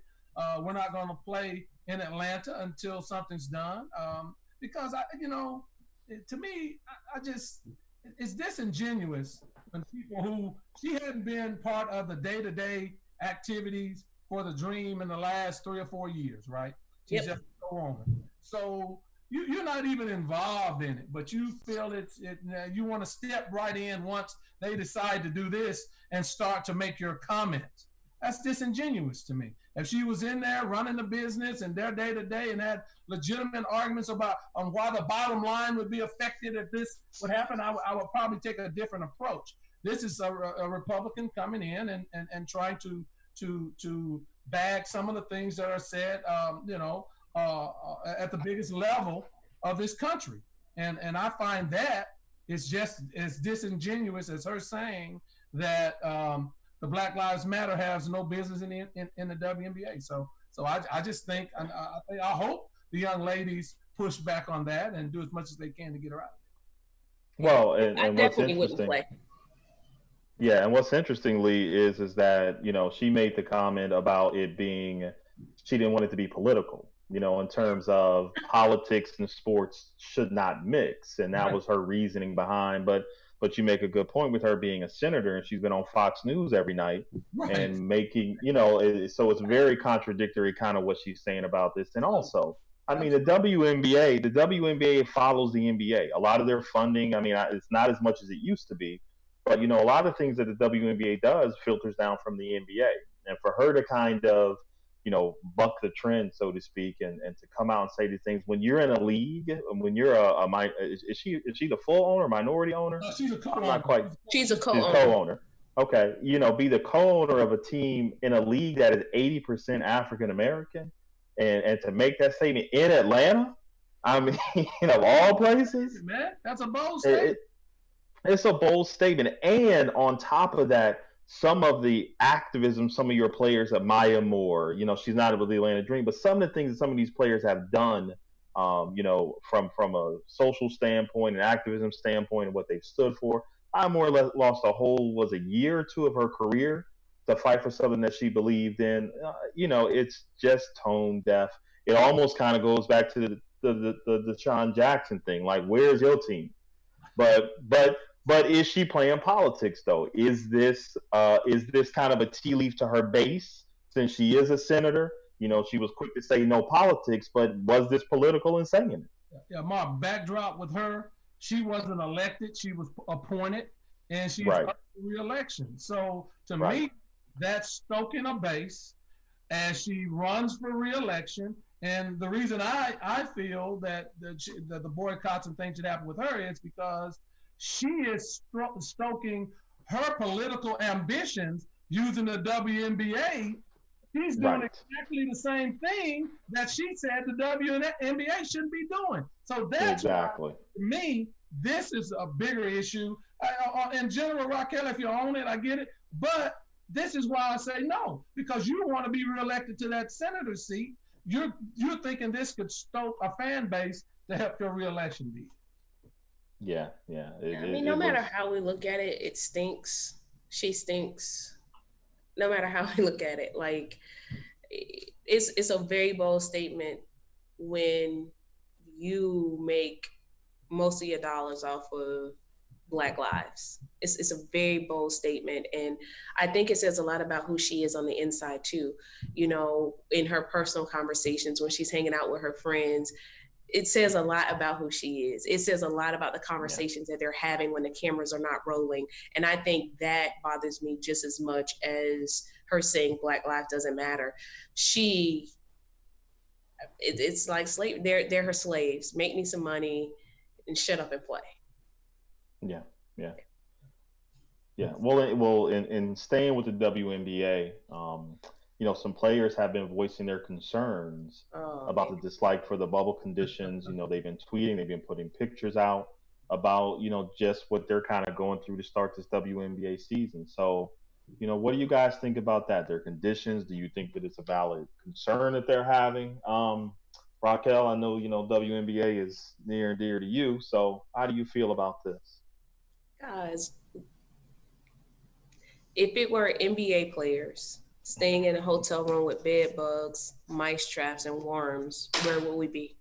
we're not going to play in Atlanta until something's done. Because to me, it's disingenuous when people who she hadn't been part of the day-to-day activities for the Dream in the last 3 or 4 years, right? She's just a woman. So you're not even involved in it, but you feel you want to step right in once they decide to do this and start to make your comments. That's disingenuous to me. If she was in there running the business and their day-to-day and had legitimate arguments on why the bottom line would be affected if this would happen, I would probably take a different approach. This is a Republican coming in and trying to bag some of the things that are said, at the biggest level of this country. And I find that it's just as disingenuous as her saying that the Black Lives Matter has no business in the WNBA. So I just think, I hope the young ladies push back on that and do as much as they can to get her out. Well, and I definitely wouldn't play. Yeah, and what's interesting, Lee, is that she made the comment about it being, she didn't want it to be political, in terms of politics and sports should not mix, and that was her reasoning behind. But you make a good point with her being a senator, and she's been on Fox News every night and making, so it's very contradictory kind of what she's saying about this. And also, I mean, the WNBA follows the NBA. A lot of their funding, I mean, it's not as much as it used to be, but, a lot of things that the WNBA does filters down from the NBA. And for her to kind of, buck the trend, so to speak, and to come out and say these things when you're in a league, when you're is she the full owner, minority owner? No, she's a co-owner. Not quite. She's a co-owner. She's co-owner. Okay, be the co-owner of a team in a league that is 80% African American, and to make that statement in Atlanta, I mean, of all places, man, that's a bold statement. It's a bold statement, and on top of that, some of the activism some of your players, Maya Moore, she's not with the Atlanta Dream, but some of the things that some of these players have done, from a social standpoint and activism standpoint and what they've stood for. Maya Moore lost a year or two of her career to fight for something that she believed in. It's just tone deaf. It almost kind of goes back to the Sean Jackson thing. Like, where's your team? But is she playing politics, though? Is this kind of a tea leaf to her base, since she is a senator? She was quick to say no politics, but was this political in saying it? Yeah, Mark, backdrop with her, she wasn't elected. She was appointed, and she's up for re-election. So to me, that's stoking a base as she runs for re-election. And the reason I feel that the boycotts and things that happen with her is because she is stoking her political ambitions using the WNBA. She's doing exactly the same thing that she said the WNBA shouldn't be doing. So that's why, to me, This is a bigger issue. In general, Raquel, if you own it, I get it. But this is why I say no, because you don't want to be reelected to that senator seat. You're thinking this could stoke a fan base to help your reelection bid. Yeah. I mean, no matter how we look at it, it stinks. She stinks. No matter how we look at it, like it's a very bold statement when you make most of your dollars off of Black lives. It's a very bold statement, and I think it says a lot about who she is on the inside too. You know, in her personal conversations when she's hanging out with her friends, it says a lot about who she is. It says a lot about the conversations that they're having when the cameras are not rolling. And I think that bothers me just as much as her saying Black life doesn't matter. It's like slave. They're her slaves. Make me some money and shut up and play. Yeah. Well, in staying with the WNBA, some players have been voicing their concerns about the dislike for the bubble conditions. They've been tweeting, they've been putting pictures out about, just what they're kind of going through to start this WNBA season. So, what do you guys think about that? Their conditions? Do you think that it's a valid concern that they're having? Raquel, I know, WNBA is near and dear to you. So how do you feel about this? Guys, if it were NBA players staying in a hotel room with bed bugs, mice traps, and worms, where would we be?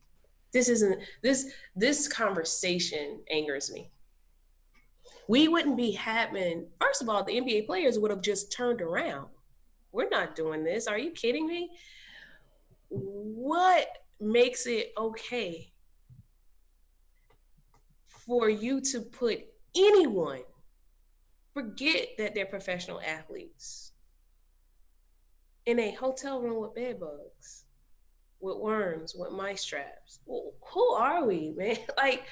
This conversation angers me. We wouldn't be having, first of all, the NBA players would have just turned around. We're not doing this. Are you kidding me? What makes it okay for you to put anyone, forget that they're professional athletes, in a hotel room with bed bugs, with worms, with mice traps? Who are we, man? Like,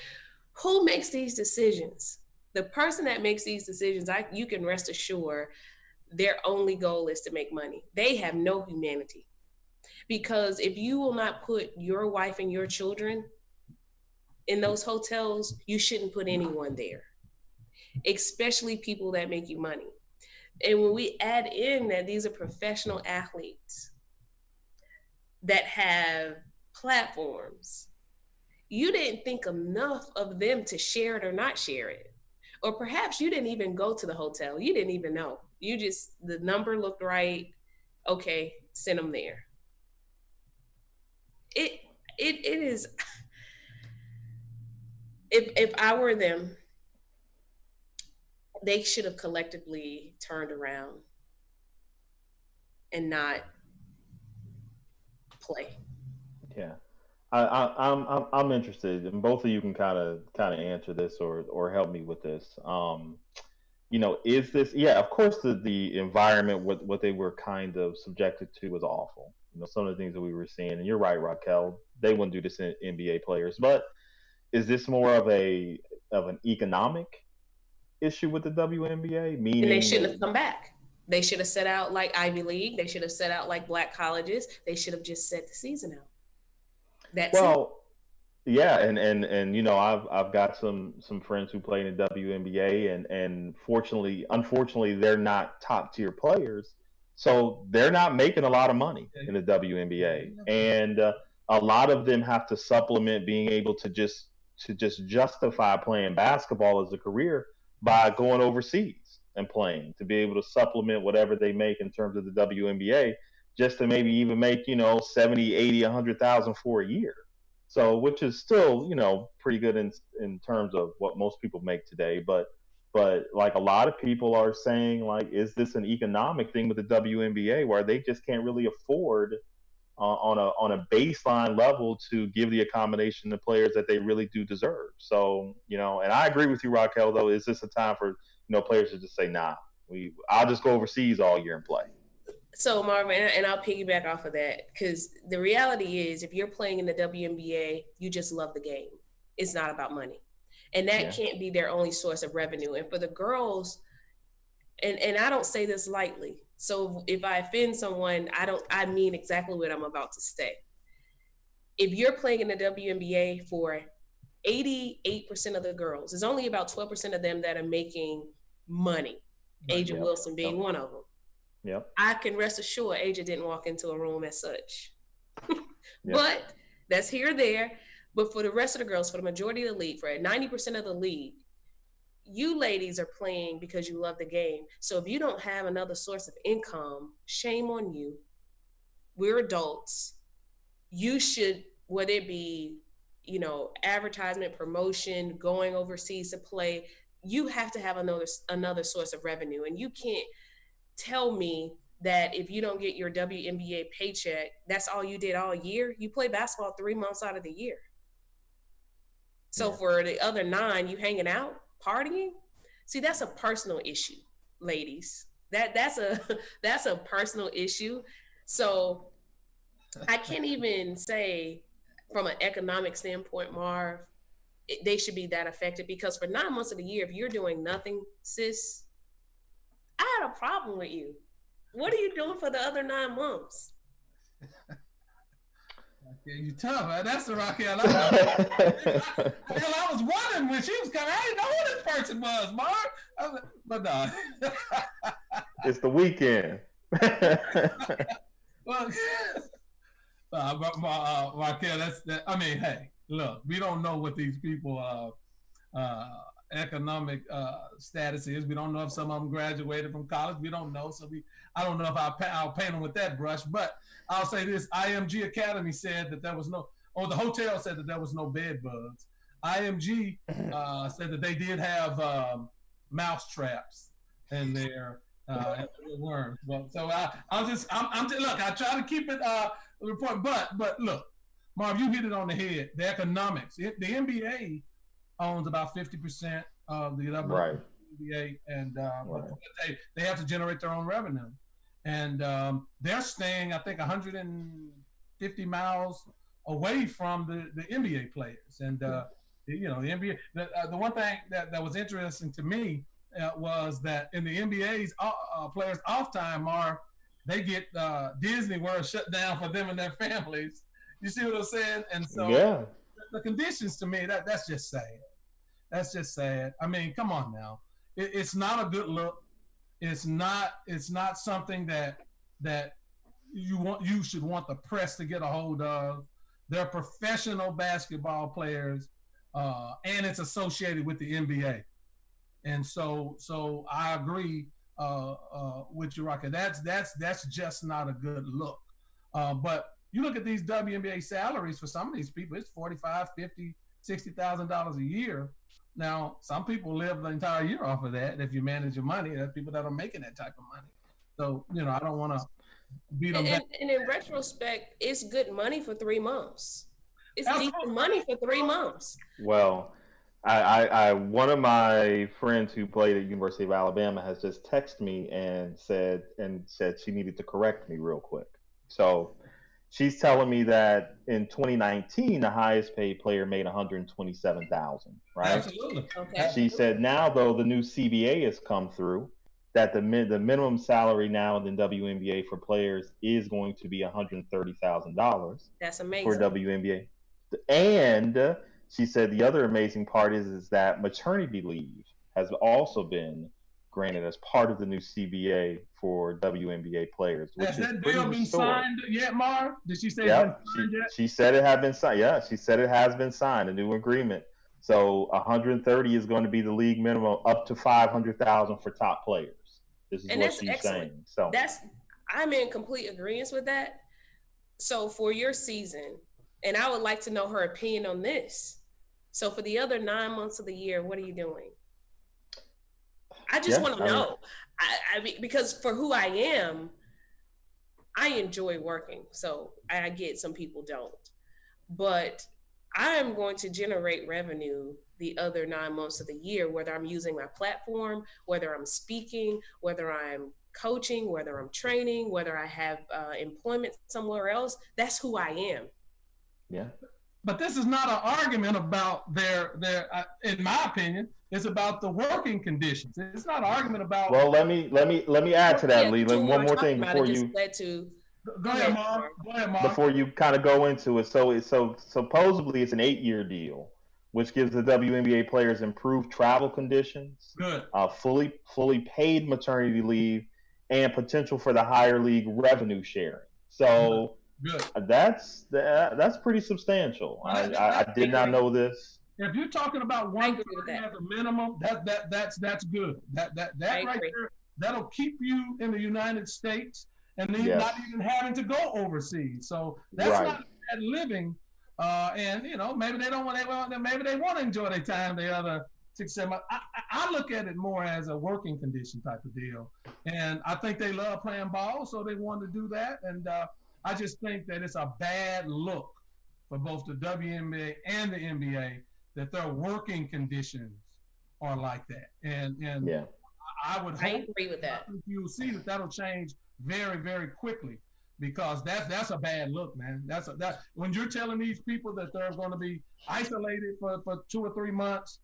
who makes these decisions? The person that makes these decisions, you can rest assured their only goal is to make money. They have no humanity. Because if you will not put your wife and your children in those hotels, you shouldn't put anyone there, especially people that make you money. And when we add in that these are professional athletes that have platforms, you didn't think enough of them to share it or not share it. Or perhaps you didn't even go to the hotel. You didn't even know. The number looked right. Okay, send them there. It is, if I were them, they should have collectively turned around and not play. Yeah. I'm interested, and both of you can kind of answer this or help me with this. Is this? Yeah, of course the environment what they were kind of subjected to was awful. Some of the things that we were seeing, and you're right, Raquel, they wouldn't do this in NBA players. But is this more of an economic issue with the WNBA? Meaning, and they shouldn't have come back. They should have set out like Ivy League. They should have set out like black colleges. They should have just set the season out. Yeah, and I've got some friends who play in the WNBA, and unfortunately, they're not top tier players, so they're not making a lot of money in the WNBA, and a lot of them have to supplement being able to just justify playing basketball as a career by going overseas and playing, to be able to supplement whatever they make in terms of the WNBA, just to maybe even make 70, 80, 100,000 for a year. So, which is still, pretty good in terms of what most people make today. But like a lot of people are saying, like, is this an economic thing with the WNBA where they just can't really afford on a baseline level to give the accommodation to players that they really do deserve? So, and I agree with you, Raquel, though, is this a time for, players to just say, nah, I'll just go overseas all year and play? So Marvin, and I'll piggyback off of that, because the reality is if you're playing in the WNBA, you just love the game. It's not about money. And that can't be their only source of revenue. And for the girls, and I don't say this lightly, so if I offend someone, I mean exactly what I'm about to say. If you're playing in the WNBA for 88% of the girls. There's only about 12% of them that are making money. Aja Wilson being one of them. Yep. I can rest assured Aja didn't walk into a room as such. But that's here or there. But for the rest of the girls, for the majority of the league, for 90% of the league, you ladies are playing because you love the game. So if you don't have another source of income, shame on you. We're adults. You should, whether it be, advertisement, promotion, going overseas to play, you have to have another source of revenue. And you can't tell me that if you don't get your WNBA paycheck, that's all you did all year. You play basketball 3 months out of the year. So for the other 9, you hanging out, partying. See, that's a personal issue, ladies. That's a personal issue. So I can't even say from an economic standpoint, Marv, they should be that affected, because for 9 months of the year, if you're doing nothing, sis, I had a problem with you. What are you doing for the other 9 months? You tough, man. That's the Raquel. I was wondering when she was coming. I didn't know who this person was, Mark. But no. It's the weekend. Well, Raquel, hey, look, we don't know what these people economic status is. We don't know if some of them graduated from college. We don't know. So I don't know if I'll paint them with that brush. But I'll say this: IMG Academy said that there was the hotel said that there was no bed bugs. IMG said that they did have mouse traps in there and worms. Well, so I'm just look. I try to keep it report, but look, Marv, you hit it on the head. The economics. The NBA owns about 50% of the WNBA, and they have to generate their own revenue. And they're staying, I think, 150 miles away from the NBA players. And, the NBA, the one thing that was interesting to me was that in the NBA's players' off time, they get Disney World shut down for them and their families. You see what I'm saying? And so the conditions, to me, that's just sad. That's just sad. I mean, come on now. It's not a good look. It's not something that you should want the press to get a hold of. They're professional basketball players, and it's associated with the NBA. And so I agree with you, Rocket. That's just not a good look. But you look at these WNBA salaries for some of these people, it's $45,000, $50,000, $60,000 a year. Now, some people live the entire year off of that. If you manage your money, there's people that are making that type of money. So, I don't want to beat them back. And in retrospect, it's good money for 3 months. It's decent money for 3 months. Well, I one of my friends who played at University of Alabama has just texted me and said she needed to correct me real quick. So she's telling me that in 2019, the highest paid player made $127,000, right? Absolutely. Okay. She said now, though, the new CBA has come through, that the minimum salary now in the WNBA for players is going to be $130,000. That's amazing. For WNBA. And she said the other amazing part is that maternity leave has also been granted as part of the new CBA for WNBA players. Has that bill been signed yet, Marv? Did she say she said it had been signed. Yeah, she said it has been signed, a new agreement. So 130 is going to be the league minimum, up to 500,000 for top players. This is what she's saying. So I'm in complete agreement with that. So for your season, and I would like to know her opinion on this. So for the other 9 months of the year, what are you doing? I just want to know. I mean, because for who I am, I enjoy working. So I get some people don't. But I am going to generate revenue the other 9 months of the year, whether I'm using my platform, whether I'm speaking, whether I'm coaching, whether I'm training, whether I have employment somewhere else. That's who I am. Yeah. But this is not an argument about their in my opinion, it's about the working conditions. It's not an argument about. Well, let me add to that, Leland. One more thing before you. Go ahead, Marv. Before you kind of go into it, so supposedly it's an 8-year deal which gives the WNBA players improved travel conditions, Good. Fully paid maternity leave, and potential for the higher league revenue sharing. So Good. that's pretty substantial. I did not know this. If you're talking about I agree with 130 that. as a minimum, that's good. That I right agree. there, that'll keep you in the United States and then Yes. not even having to go overseas. So that's Right. not bad living. And you know, maybe they don't want maybe they want to enjoy their time the other 6-7 months. I look at it more as a working condition type of deal. And I think they love playing ball, so they want to do that. And I just think that it's a bad look for both the WNBA and the NBA that their working conditions are like that. And Yeah. I would I hope agree with that. you'll see that that'll change very, very quickly, because that's a bad look, man. That when you're telling these people that they're going to be isolated for 2 or 3 months,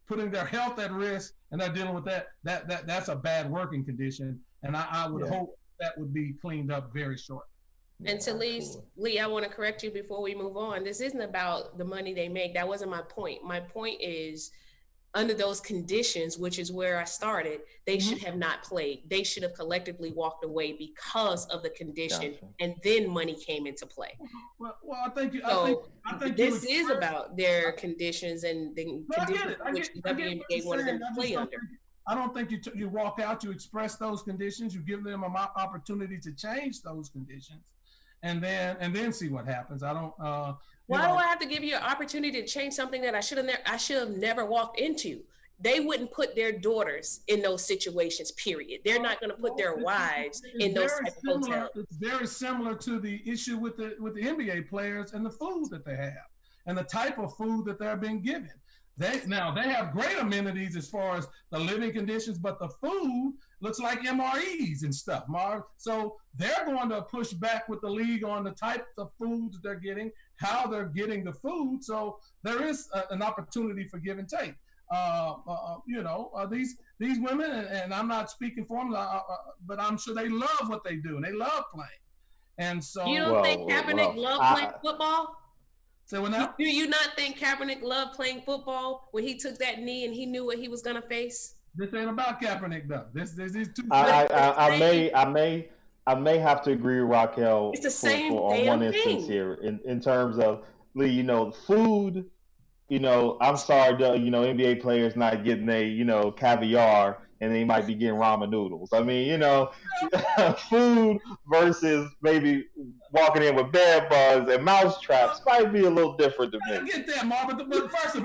putting their health at risk, and they're dealing with that's a bad working condition. And I would hope that would be cleaned up very short. And to Lee, I want to correct you before we move on. This isn't about the money they make. That wasn't my point. My point is, under those conditions, which is where I started, they should have not played. They should have collectively walked away because of the condition, and then money came into play. Well, I think this is about their conditions and the conditions which the WNBA wanted them to play under. I don't think you walk out, you express those conditions, you give them an opportunity to change those conditions, and then see what happens. I don't. Why do I have to give you an opportunity to change something that I should have never walked into? They wouldn't put their daughters in those situations, period. They're not going to put their wives in those type of hotels. It's very similar to the issue with the NBA players and the food that they have and the type of food that they're being given. They have great amenities as far as the living conditions, but the food looks like MREs and stuff, Marv. So they're going to push back with the league on the types of foods they're getting, how they're getting the food. So there is an opportunity for give and take. These women, and I'm not speaking for them, but I'm sure they love what they do and they love playing. And so you don't think Kaepernick loved playing football? So now, do you not think Kaepernick loved playing football when he took that knee and he knew what he was going to face? This ain't about Kaepernick though. This two. I may have to agree with Raquel. It's the same on one instance here in terms of Lee. Food. I'm sorry, NBA players not getting caviar, and they might be getting ramen noodles. I mean, food versus maybe walking in with bed bugs and mouse traps might be a little different to me. I get that, Marv, but first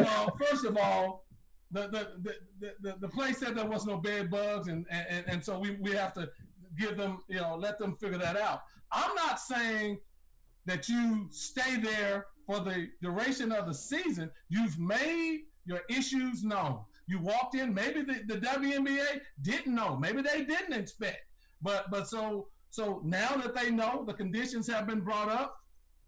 of all, the place said there was no bed bugs, and so we have to give them, let them figure that out. I'm not saying that you stay there for the duration of the season. You've made your issues known. You walked in, maybe the WNBA didn't know, maybe they didn't expect, but so now that they know the conditions have been brought up,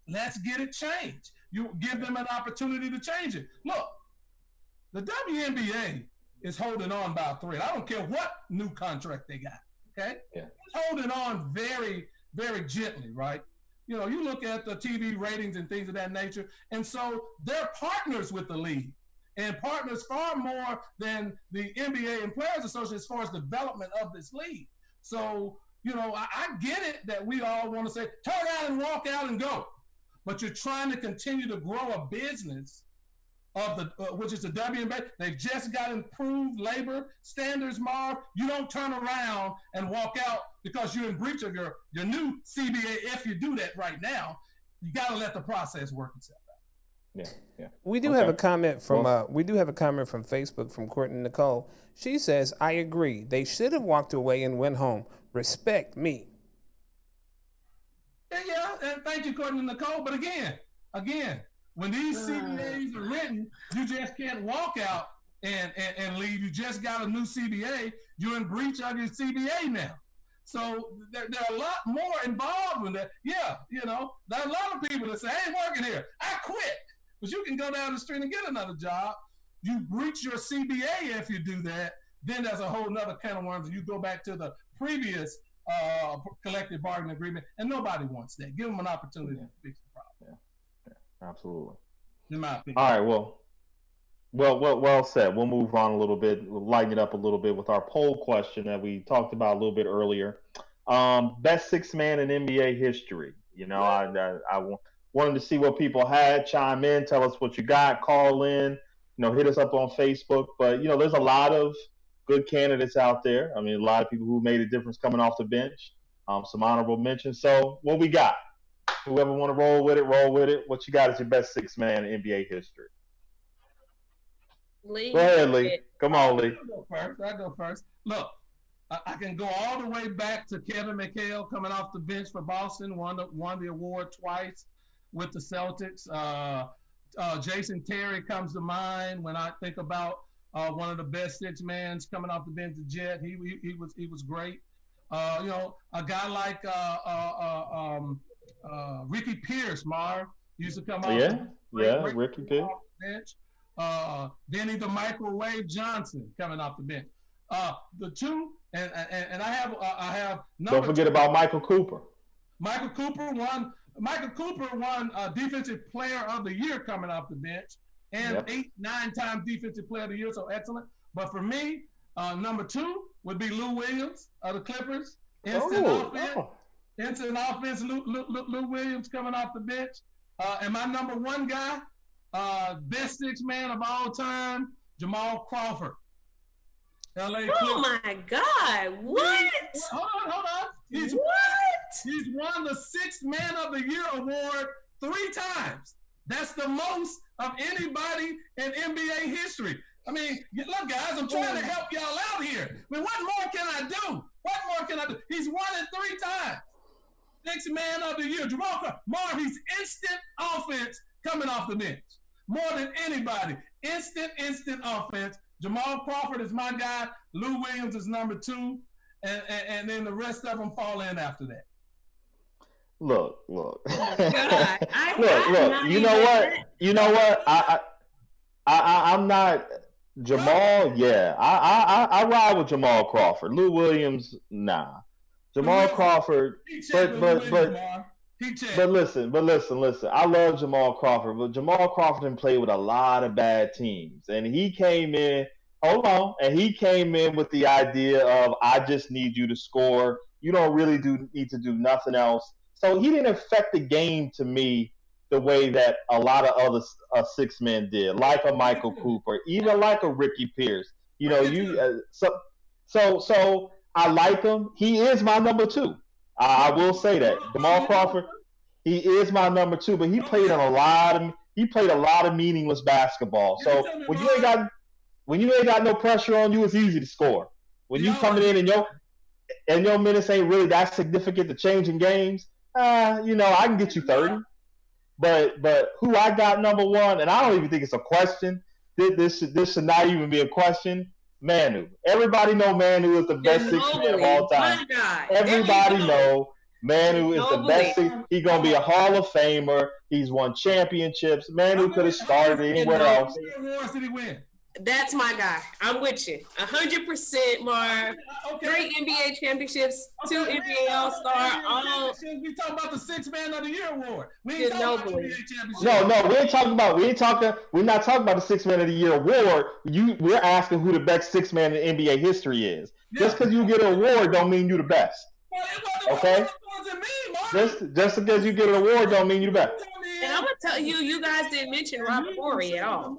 let's get it changed. You give them an opportunity to change it. Look, the WNBA is holding on by a thread. I don't care what new contract they got, okay? Yeah. It's holding on very, very gently, right? You look at the TV ratings and things of that nature, and so they're partners with the league, and partners far more than the NBA and Players Association as far as development of this league. So, I get it that we all want to say, turn out and walk out and go. But you're trying to continue to grow a business of which is the WNBA. They've just got improved labor standards, Marv. You don't turn around and walk out because you're in breach of your new CBA. If you do that right now, you got to let the process work itself out. Yeah. We do have a comment from Facebook from Courtney Nicole. She says, "I agree. They should have walked away and went home. Respect me." Yeah, and thank you, Courtney Nicole. But again, when these CBAs are written, you just can't walk out and leave. You just got a new CBA. You're in breach of your CBA now. So there are a lot more involved in that. Yeah, there are a lot of people that say, I ain't working here. I quit. But you can go down the street and get another job. You breach your CBA if you do that. Then there's a whole nother can of worms, and you go back to the previous collective bargaining agreement, and nobody wants that. Give them an opportunity to fix the problem. Yeah, absolutely. in my opinion. All right, well said. We'll move on a little bit. We'll lighten it up a little bit with our poll question that we talked about a little bit earlier. Best six man in NBA history. You know, wanted to see what people had. Chime in, tell us what you got. Call in. You know, hit us up on Facebook. But you know, there's a lot of good candidates out there. I mean, a lot of people who made a difference coming off the bench. Some honorable mentions. So, what we got? Whoever want to roll with it, roll with it. What you got as your best six man in NBA history? Lee. Go ahead, Lee. Come on, Lee. I go first. Look, I can go all the way back to Kevin McHale coming off the bench for Boston, won the award twice with the Celtics. Jason Terry comes to mind when I think about one of the best six mans coming off the bench. The Jet, he was great. You know, a guy like Ricky Pierce, Marv, used to come off. Ricky Pierce. Bench. Denny the Microwave Johnson coming off the bench. The two, and I have. Don't forget about Michael Cooper. Michael Cooper won Defensive Player of the Year coming off the bench, and 8-9 Defensive Player of the Year. So excellent. But for me, number two would be Lou Williams of the Clippers. Instant offense. Lou Williams coming off the bench. And my number one guy. Best six man of all time, Jamal Crawford. LA Clippers. Oh my God! What? Hold on. He's won the Sixth Man of the Year award 3 times. That's the most of anybody in NBA history. I mean, look, guys, I'm trying to help y'all out here. I mean, what more can I do? He's won it 3 times. Sixth Man of the Year, Jamal Crawford. Marv, he's instant offense coming off the bench. More than anybody. Instant offense. Jamal Crawford is my guy. Lou Williams is number 2. And then the rest of them fall in after that. Look. God, look. You know what? I'm not Jamal. Yeah, I ride with Jamal Crawford. Lou Williams, nah. Jamal Crawford, but listen. I love Jamal Crawford, but Jamal Crawford didn't play with a lot of bad teams, and he came in. Hold on, and he came in with the idea of I just need you to score. You don't really need to do nothing else. So he didn't affect the game to me the way that a lot of other six men did, like a Michael Cooper, even like a Ricky Pierce. You know, so I like him. He is my number 2. I will say that Jamal Crawford, he is my number 2, but he played a lot of meaningless basketball. So when you ain't got no pressure on you, it's easy to score. When you coming in and your minutes ain't really that significant to changing games, you know, I can get you 30. But who I got number 1, and I don't even think it's a question. This should not even be a question. Manu. Everybody know Manu is the best six man of all time. Everybody know Manu is the best six. He's going to be a Hall of Famer. He's won championships. Manu could have started anywhere else. How many awards did he win? That's my guy. I'm with you. 100%, Marv. Okay. 3 NBA championships, 2 NBA All-Star. We talking about the Sixth Man of the Year award. We ain't No, talking about the NBA championship. No, we're not talking about the Sixth Man of the Year award. We're asking who the best sixth man in NBA history is. Yeah. Just because you get an award don't mean you're the best. Okay? It wasn't me, Marv. Just because you get an award don't mean you're the best. And I'm going to tell you, you guys didn't mention Robert Horry at all.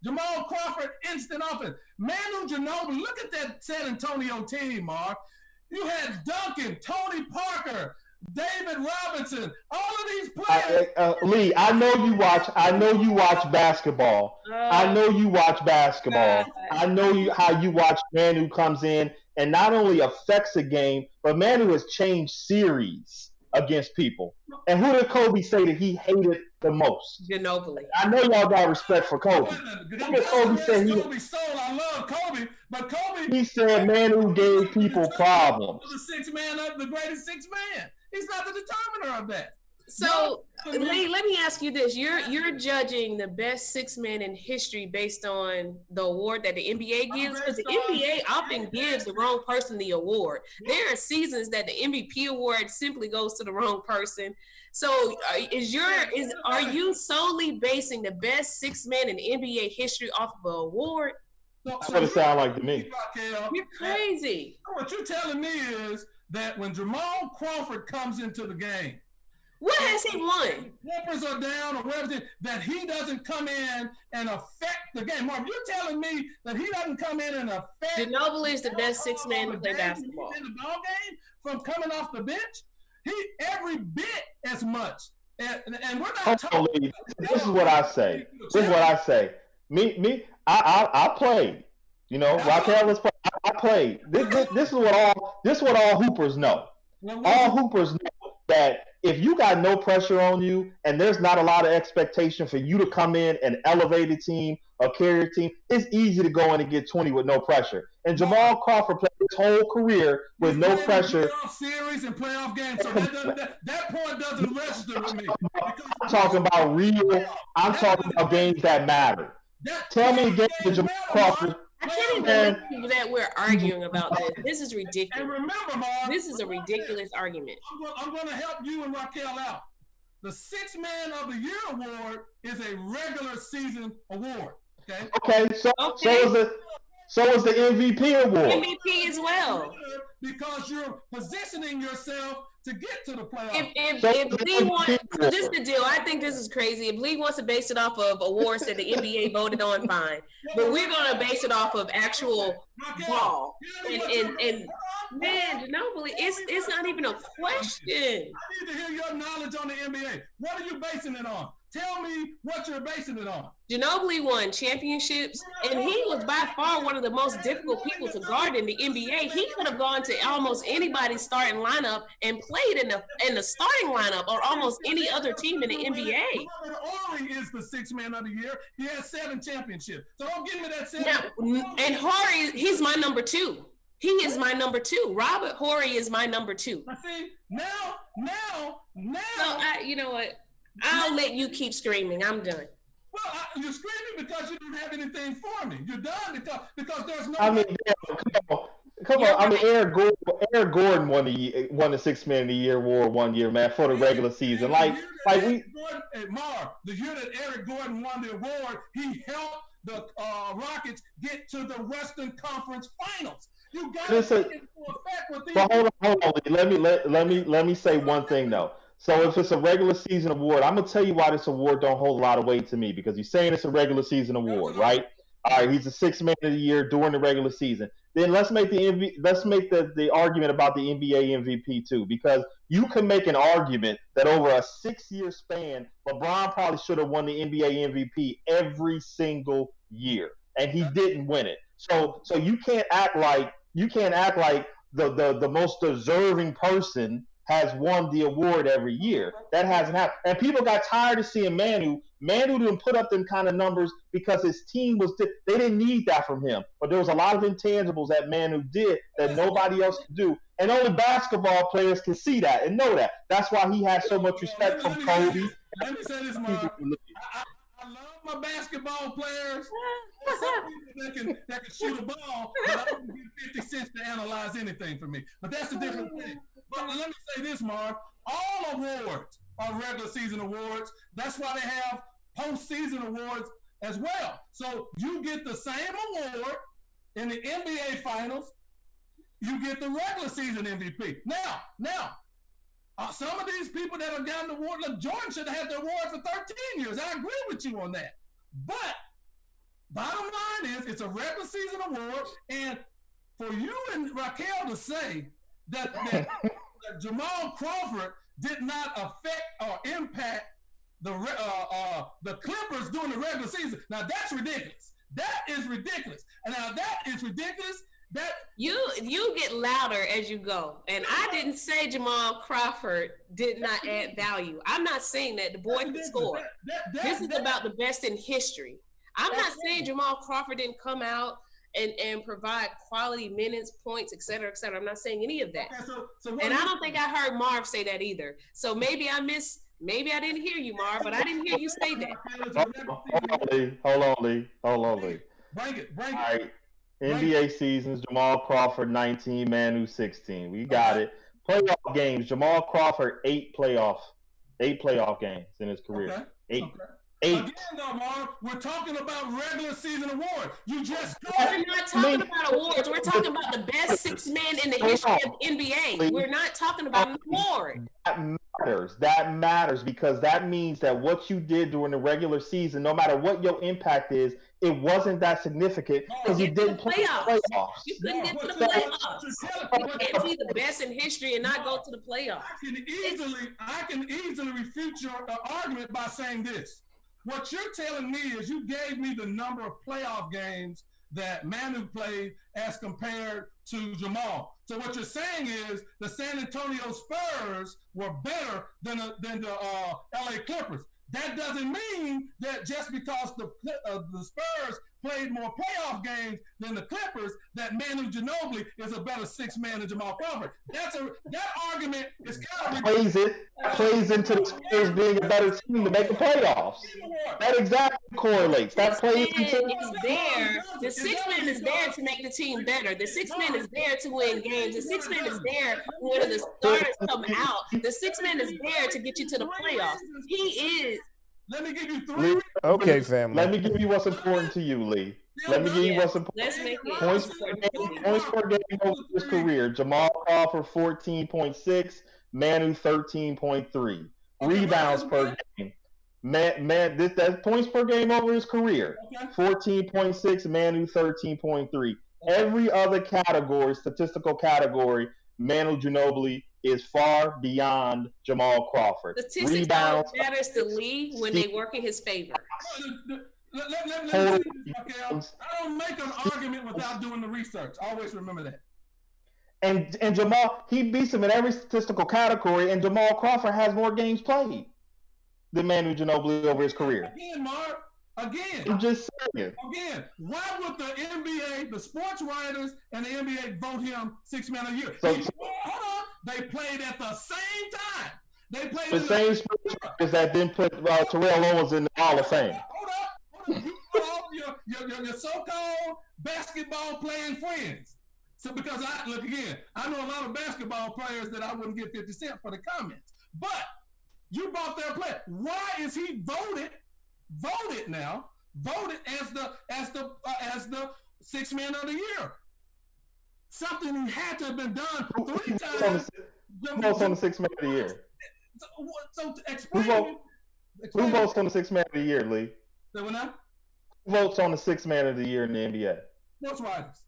Jamal Crawford, instant offense. Manu Ginobili, look at that San Antonio team, Mark. You had Duncan, Tony Parker, David Robinson, all of these players. Lee, I know you watch basketball. I know you watch basketball. I know how you watch Manu comes in and not only affects the game, but Manu has changed series against people. And who did Kobe say that he hated the most? Ginobili. I know y'all got respect for Kobe. Kobe said I love Kobe, but Kobe. He said Manu gave people problems. The greatest six man. He's not the determiner of that. So Lee, let me ask you this: you're judging the best six men in history based on the award that the NBA gives, because the NBA often gives the wrong person the award. There are seasons that the MVP award simply goes to the wrong person. So are you solely basing the best six men in NBA history off of an award? That's what it sounds like to me. You're crazy. What you're telling me is that when Jamal Crawford comes into the game, what has he won? Clippers are down or whatever, that he doesn't come in and affect the game. Mark, you're telling me that he doesn't come in and affect. Ginobili is the best six man to play basketball in the ball game from coming off the bench. He every bit as much. And we're not talking. This is what I say. I played. You know, Raquel was. I played. This is what all hoopers know. All hoopers know that if you got no pressure on you and there's not a lot of expectation for you to come in and elevate a team or carry a team, it's easy to go in and get 20 with no pressure. And Jamal Crawford played his whole career with no pressure. Playoff series and playoff games, so that point doesn't register with me. I'm talking about real. I'm talking about games that matter. Tell me a game that Jamal Crawford. I can't even believe that we're arguing about this. This is ridiculous. And remember, Mark, this is a ridiculous argument. I'm going to help you and Raquel out. The Sixth Man of the Year award is a regular season award. Okay. So is the MVP award. MVP as well. Because you're positioning yourself to get to the playoffs. If Lee wants, so this is the deal. I think this is crazy. If Lee wants to base it off of awards that the NBA voted on, fine. But we're gonna base it off of actual ball. And man, Ginobili, it's not even a question. I need to hear your knowledge on the NBA. What are you basing it on? Tell me what you're basing it on. Ginobili won championships, and he was by far one of the most difficult people to guard in the NBA. He could have gone to almost anybody's starting lineup and played in the starting lineup or almost any other team in the NBA. Robert Horry is the Sixth Man of the Year. He has 7 championships. So don't give me that 7. Now, and Horry, he's my number 2. He is my number 2. Robert Horry is my number 2. See, now. So you know what? I'll let you keep screaming. I'm done. Well, you're screaming because you don't have anything for me. You're done because there's no. I mean, come on. I mean, Eric Gordon won the Sixth Man of the Year award one year, man, for the regular season. Marv, the year that Eric Gordon won the award, he helped the Rockets get to the Western Conference Finals. You got to take it into effect with these. But hold on. Let me say one thing though. So if it's a regular season award, I'm gonna tell you why this award don't hold a lot of weight to me, because you're saying it's a regular season award, right? All right, he's the Sixth Man of the Year during the regular season. Then let's make the argument about the NBA MVP too, because you can make an argument that over a 6-year span, LeBron probably should have won the NBA MVP every single year, and he didn't win it. So you can't act like the most deserving person has won the award every year. That hasn't happened. And people got tired of seeing Manu. Manu didn't put up them kind of numbers because his team they didn't need that from him. But there was a lot of intangibles that Manu did that nobody else could do. And only basketball players can see that and know that. That's why he has so much respect from Kobe. Let me say this, Mark. I love my basketball players. Some people that can shoot a ball, but I don't give 50 cents to analyze anything for me. But that's a different thing. But let me say this, Mark. All awards are regular season awards. That's why they have postseason awards as well. So you get the same award in the NBA Finals. You get the regular season MVP. Now, some of these people that have gotten the award, look, Jordan should have had the award for 13 years. I agree with you on that. But bottom line is, it's a regular season award, and for you and Raquel to say that Jamal Crawford did not affect or impact the Clippers during the regular season, now that's ridiculous. That is ridiculous. And now that is ridiculous. That you get louder as you go, and I didn't say Jamal Crawford did not add value. I'm not saying that the boy can score. This is about the best in history. I'm not saying Jamal Crawford didn't come out and provide quality minutes, points, et cetera, et cetera. I'm not saying any of that. Okay, so and I don't think I heard Marv say that either. So maybe I Maybe I didn't hear you, Mar, but I didn't hear you say that. Hold on, Lee. Bring it. All right. NBA seasons, Jamal Crawford 19, Manu 16. We got it. Playoff games, Jamal Crawford 8 playoff games in his career. Okay. 8. Okay. 8. Again, though, Marv, we're talking about regular season awards. You just we're not talking about awards. We're talking about the best 6 men in the history of the NBA. We're not talking about an award. That matters because that means that what you did during the regular season, no matter what your impact is, it wasn't that significant because you didn't play the playoffs. You couldn't get to the playoffs. You can't be the best in history and not go to the playoffs. I can easily refute your argument by saying this. What you're telling me is you gave me the number of playoff games that Manu played as compared to Jamal. So what you're saying is the San Antonio Spurs were better than the LA Clippers. That doesn't mean that just because the Spurs played more playoff games than the Clippers, that Manu Ginobili is a better 6 man than Jamal Crawford. That argument is kind of plays into the Spurs being a better team to make the playoffs. That exactly correlates. That plays into the 6 man is there to make the team better. The 6 man is there to win games. The 6 man is there when the starters come out. The 6 man is there to get you to the playoffs. He is. Let me give you 3. Okay, family. Let me give you what's important to you, Lee. Let me give you what's important. Let's make it. Points per game over his career. Jamal Crawford 14.6, Manu 13.3. Rebounds per game. That's points per game over his career. 14.6, Manu 13.3. Every other category, statistical category, Manu Ginobili is far beyond Jamal Crawford. Statistics Rebounds matters to Lee when they work in his favor. Let me say this, Raquel. I don't make an argument without doing the research. Always remember that. And Jamal, he beats him in every statistical category, and Jamal Crawford has more games played than Manu Ginobili over his career. Again, Mark. Again. I'm just saying. Again, why would the NBA, the sports writers, and the NBA vote him 6 man a year? So, hold on. They played at the same time. They played the same sports writers that then put Terrell Owens in the Hall of Fame. Hold up. You put all your so-called basketball playing friends. So because I know a lot of basketball players that I wouldn't give 50 cents for the comments. But you bought their play. Why is he voted as the 6 man of the year? Something had to have been done 3 times. Who votes on the 6 man of the year? So explain. Who votes on the 6 man of the year, Lee? Who votes on the 6 man of the year in the NBA? Sports writers.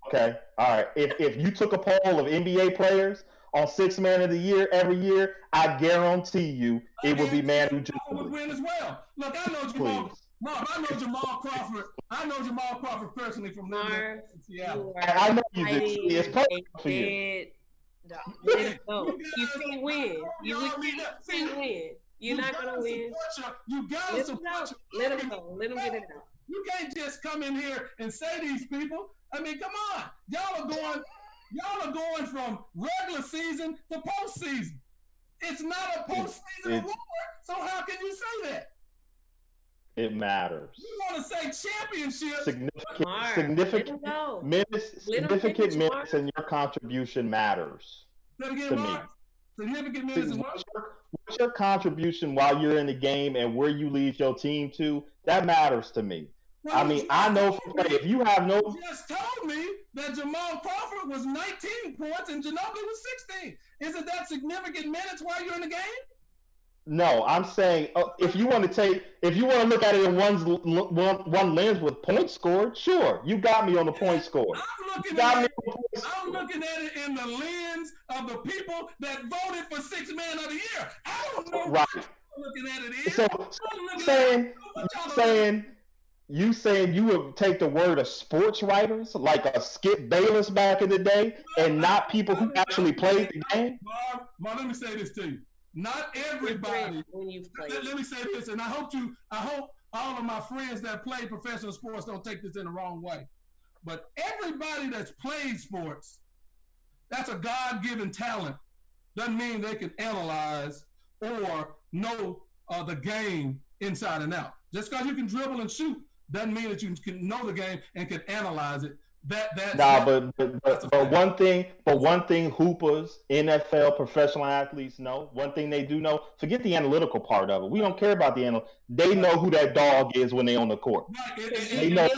Okay, all right. If you took a poll of NBA players on 6 man of the year every year, I guarantee you it would be Manu Ginobili. Would win as well. Look, I know Jamal Crawford. I know Jamal Crawford personally from living in Seattle. I know you did. It's perfect for you. Let it go. You can't win. You can't win. You're not gonna win. You gotta support. Let him go. Let him get it out. You can't just come in here and say these people. I mean, come on. Y'all are going from regular season to postseason. It's not a postseason award. So how can you say that? It matters. You want to say championship? Significant minutes, and your contribution matters. To me. Significant minutes. What's your contribution while you're in the game and where you lead your team to? That matters to me. I mean, I know if you have no. You just told me that Jamal Crawford was 19 points and Ginobili was 16. Isn't that significant minutes while you're in the game? No, I'm saying if you want to look at it in one lens with points scored, sure, you got me on the point scored. I'm looking at it in the lens of the people that voted for 6 man of the year. I don't know what you're looking at it in. So you saying you would take the word of sports writers like a Skip Bayless back in the day and not people who actually played the game? Mark, let me say this to you. Not everybody. Let me say this, and I hope all of my friends that play professional sports don't take this in the wrong way. But everybody that's played sports, that's a God-given talent. Doesn't mean they can analyze or know the game inside and out. Just because you can dribble and shoot doesn't mean that you can know the game and can analyze it. But one thing hoopers, NFL, professional athletes know, one thing they do know, forget the analytical part of it. We don't care about the analytical. They know who that dog is when they're on the court. You feel it.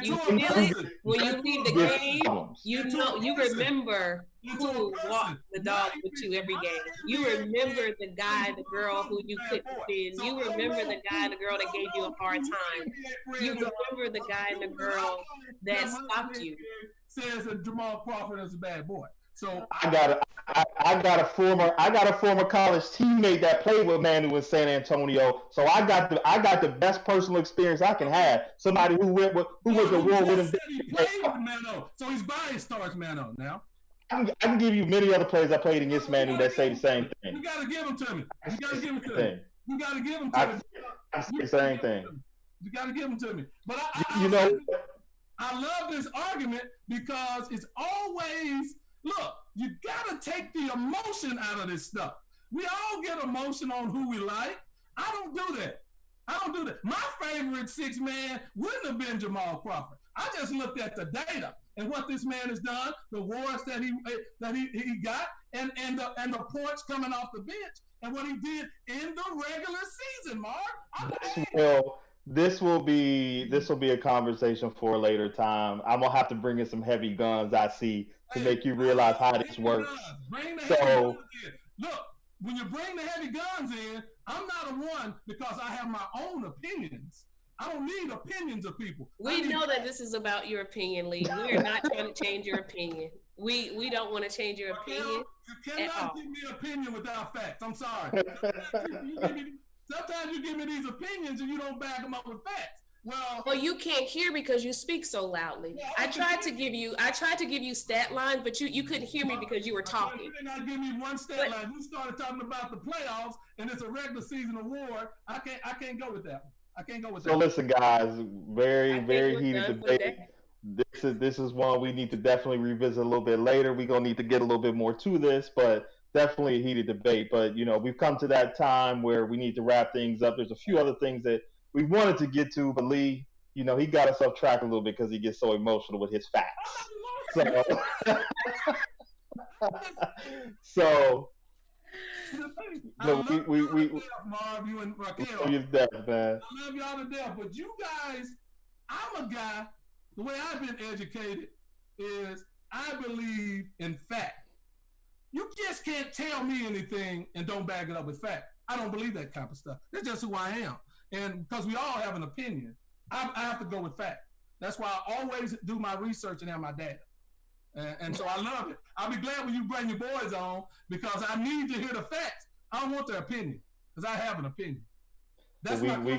You feel it when you leave the game. You remember who walked the dog with you every game. You remember the guy, the girl who you couldn't stand. You remember the guy, the girl that gave you a hard time. You remember the guy and the girl that stopped you. Says that Jamal Crawford is a bad boy. So I got a former college teammate that played with Manu in San Antonio. So I got the best personal experience I can have. Somebody who was the world with him. He played with Manu, so he's biased towards Manu now. I can give you many other players I played against Manu that say the same thing. You gotta give them to me. You gotta give them to me. You gotta give them to me. I say the same thing. You gotta give them to me. But I love this argument because it's always, look, you gotta take the emotion out of this stuff. We all get emotion on who we like. I don't do that. My favorite six man wouldn't have been Jamal Crawford. I just looked at the data and what this man has done, the awards that he got, and the points coming off the bench, and what he did in the regular season, Mark. This will be a conversation for a later time. I'm gonna have to bring in some heavy guns I see to make you realize how this works. Bring the heavy guns in. Look, when you bring the heavy guns in, I'm not a one because I have my own opinions. I don't need opinions of people. We know that this is about your opinion, Lee. We are not trying to change your opinion. We don't want to change your opinion. You cannot give me an opinion without facts. I'm sorry. Sometimes you give me these opinions and you don't back them up with facts. Well, you can't hear because you speak so loudly. Yeah, I tried to give you stat lines, but you couldn't hear me because you were talking. You did not give me one stat line. You started talking about the playoffs and it's a regular season award. I can't go with that one. I can't go with that. So listen, guys, very heated debate. This is one we need to definitely revisit a little bit later. We're gonna need to get a little bit more to this, but definitely a heated debate. But we've come to that time where we need to wrap things up. There's a few other things that we wanted to get to, but Lee, he got us off track a little bit because he gets so emotional with his facts. So Marv, you and Raquel. I love y'all to death, but you guys, I'm a guy. The way I've been educated is I believe in fact. You just can't tell me anything and don't back it up with fact. I don't believe that kind of stuff. That's just who I am. And because we all have an opinion, I have to go with fact. That's why I always do my research and have my data. And so I love it. I'll be glad when you bring your boys on because I need to hear the facts. I don't want their opinion because I have an opinion. That's my We're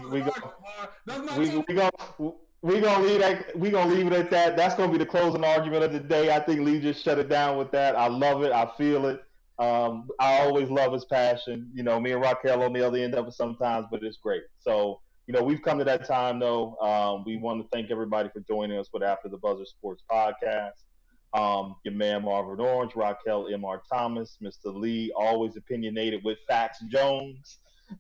gonna leave it at that. That's gonna be the closing argument of the day. I think Lee just shut it down with that. I love it. I feel it. I always love his passion. Me and Raquel on the other end of it sometimes, but it's great. So, we've come to that time though. We want to thank everybody for joining us with After the Buzzer Sports Podcast. Your man Marvin Orange, Raquel M.R. Thomas, Mr. Lee, always opinionated with Facts Jones,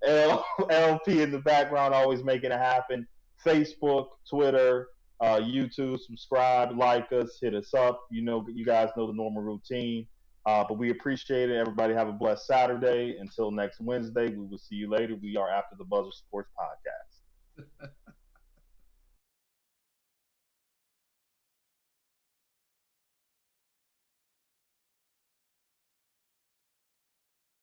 LP in the background, always making it happen. Facebook, Twitter, YouTube, subscribe, like us, hit us up. You guys know the normal routine. But we appreciate it. Everybody have a blessed Saturday. Until next Wednesday, we will see you later. We are After the Buzzer Sports Podcast.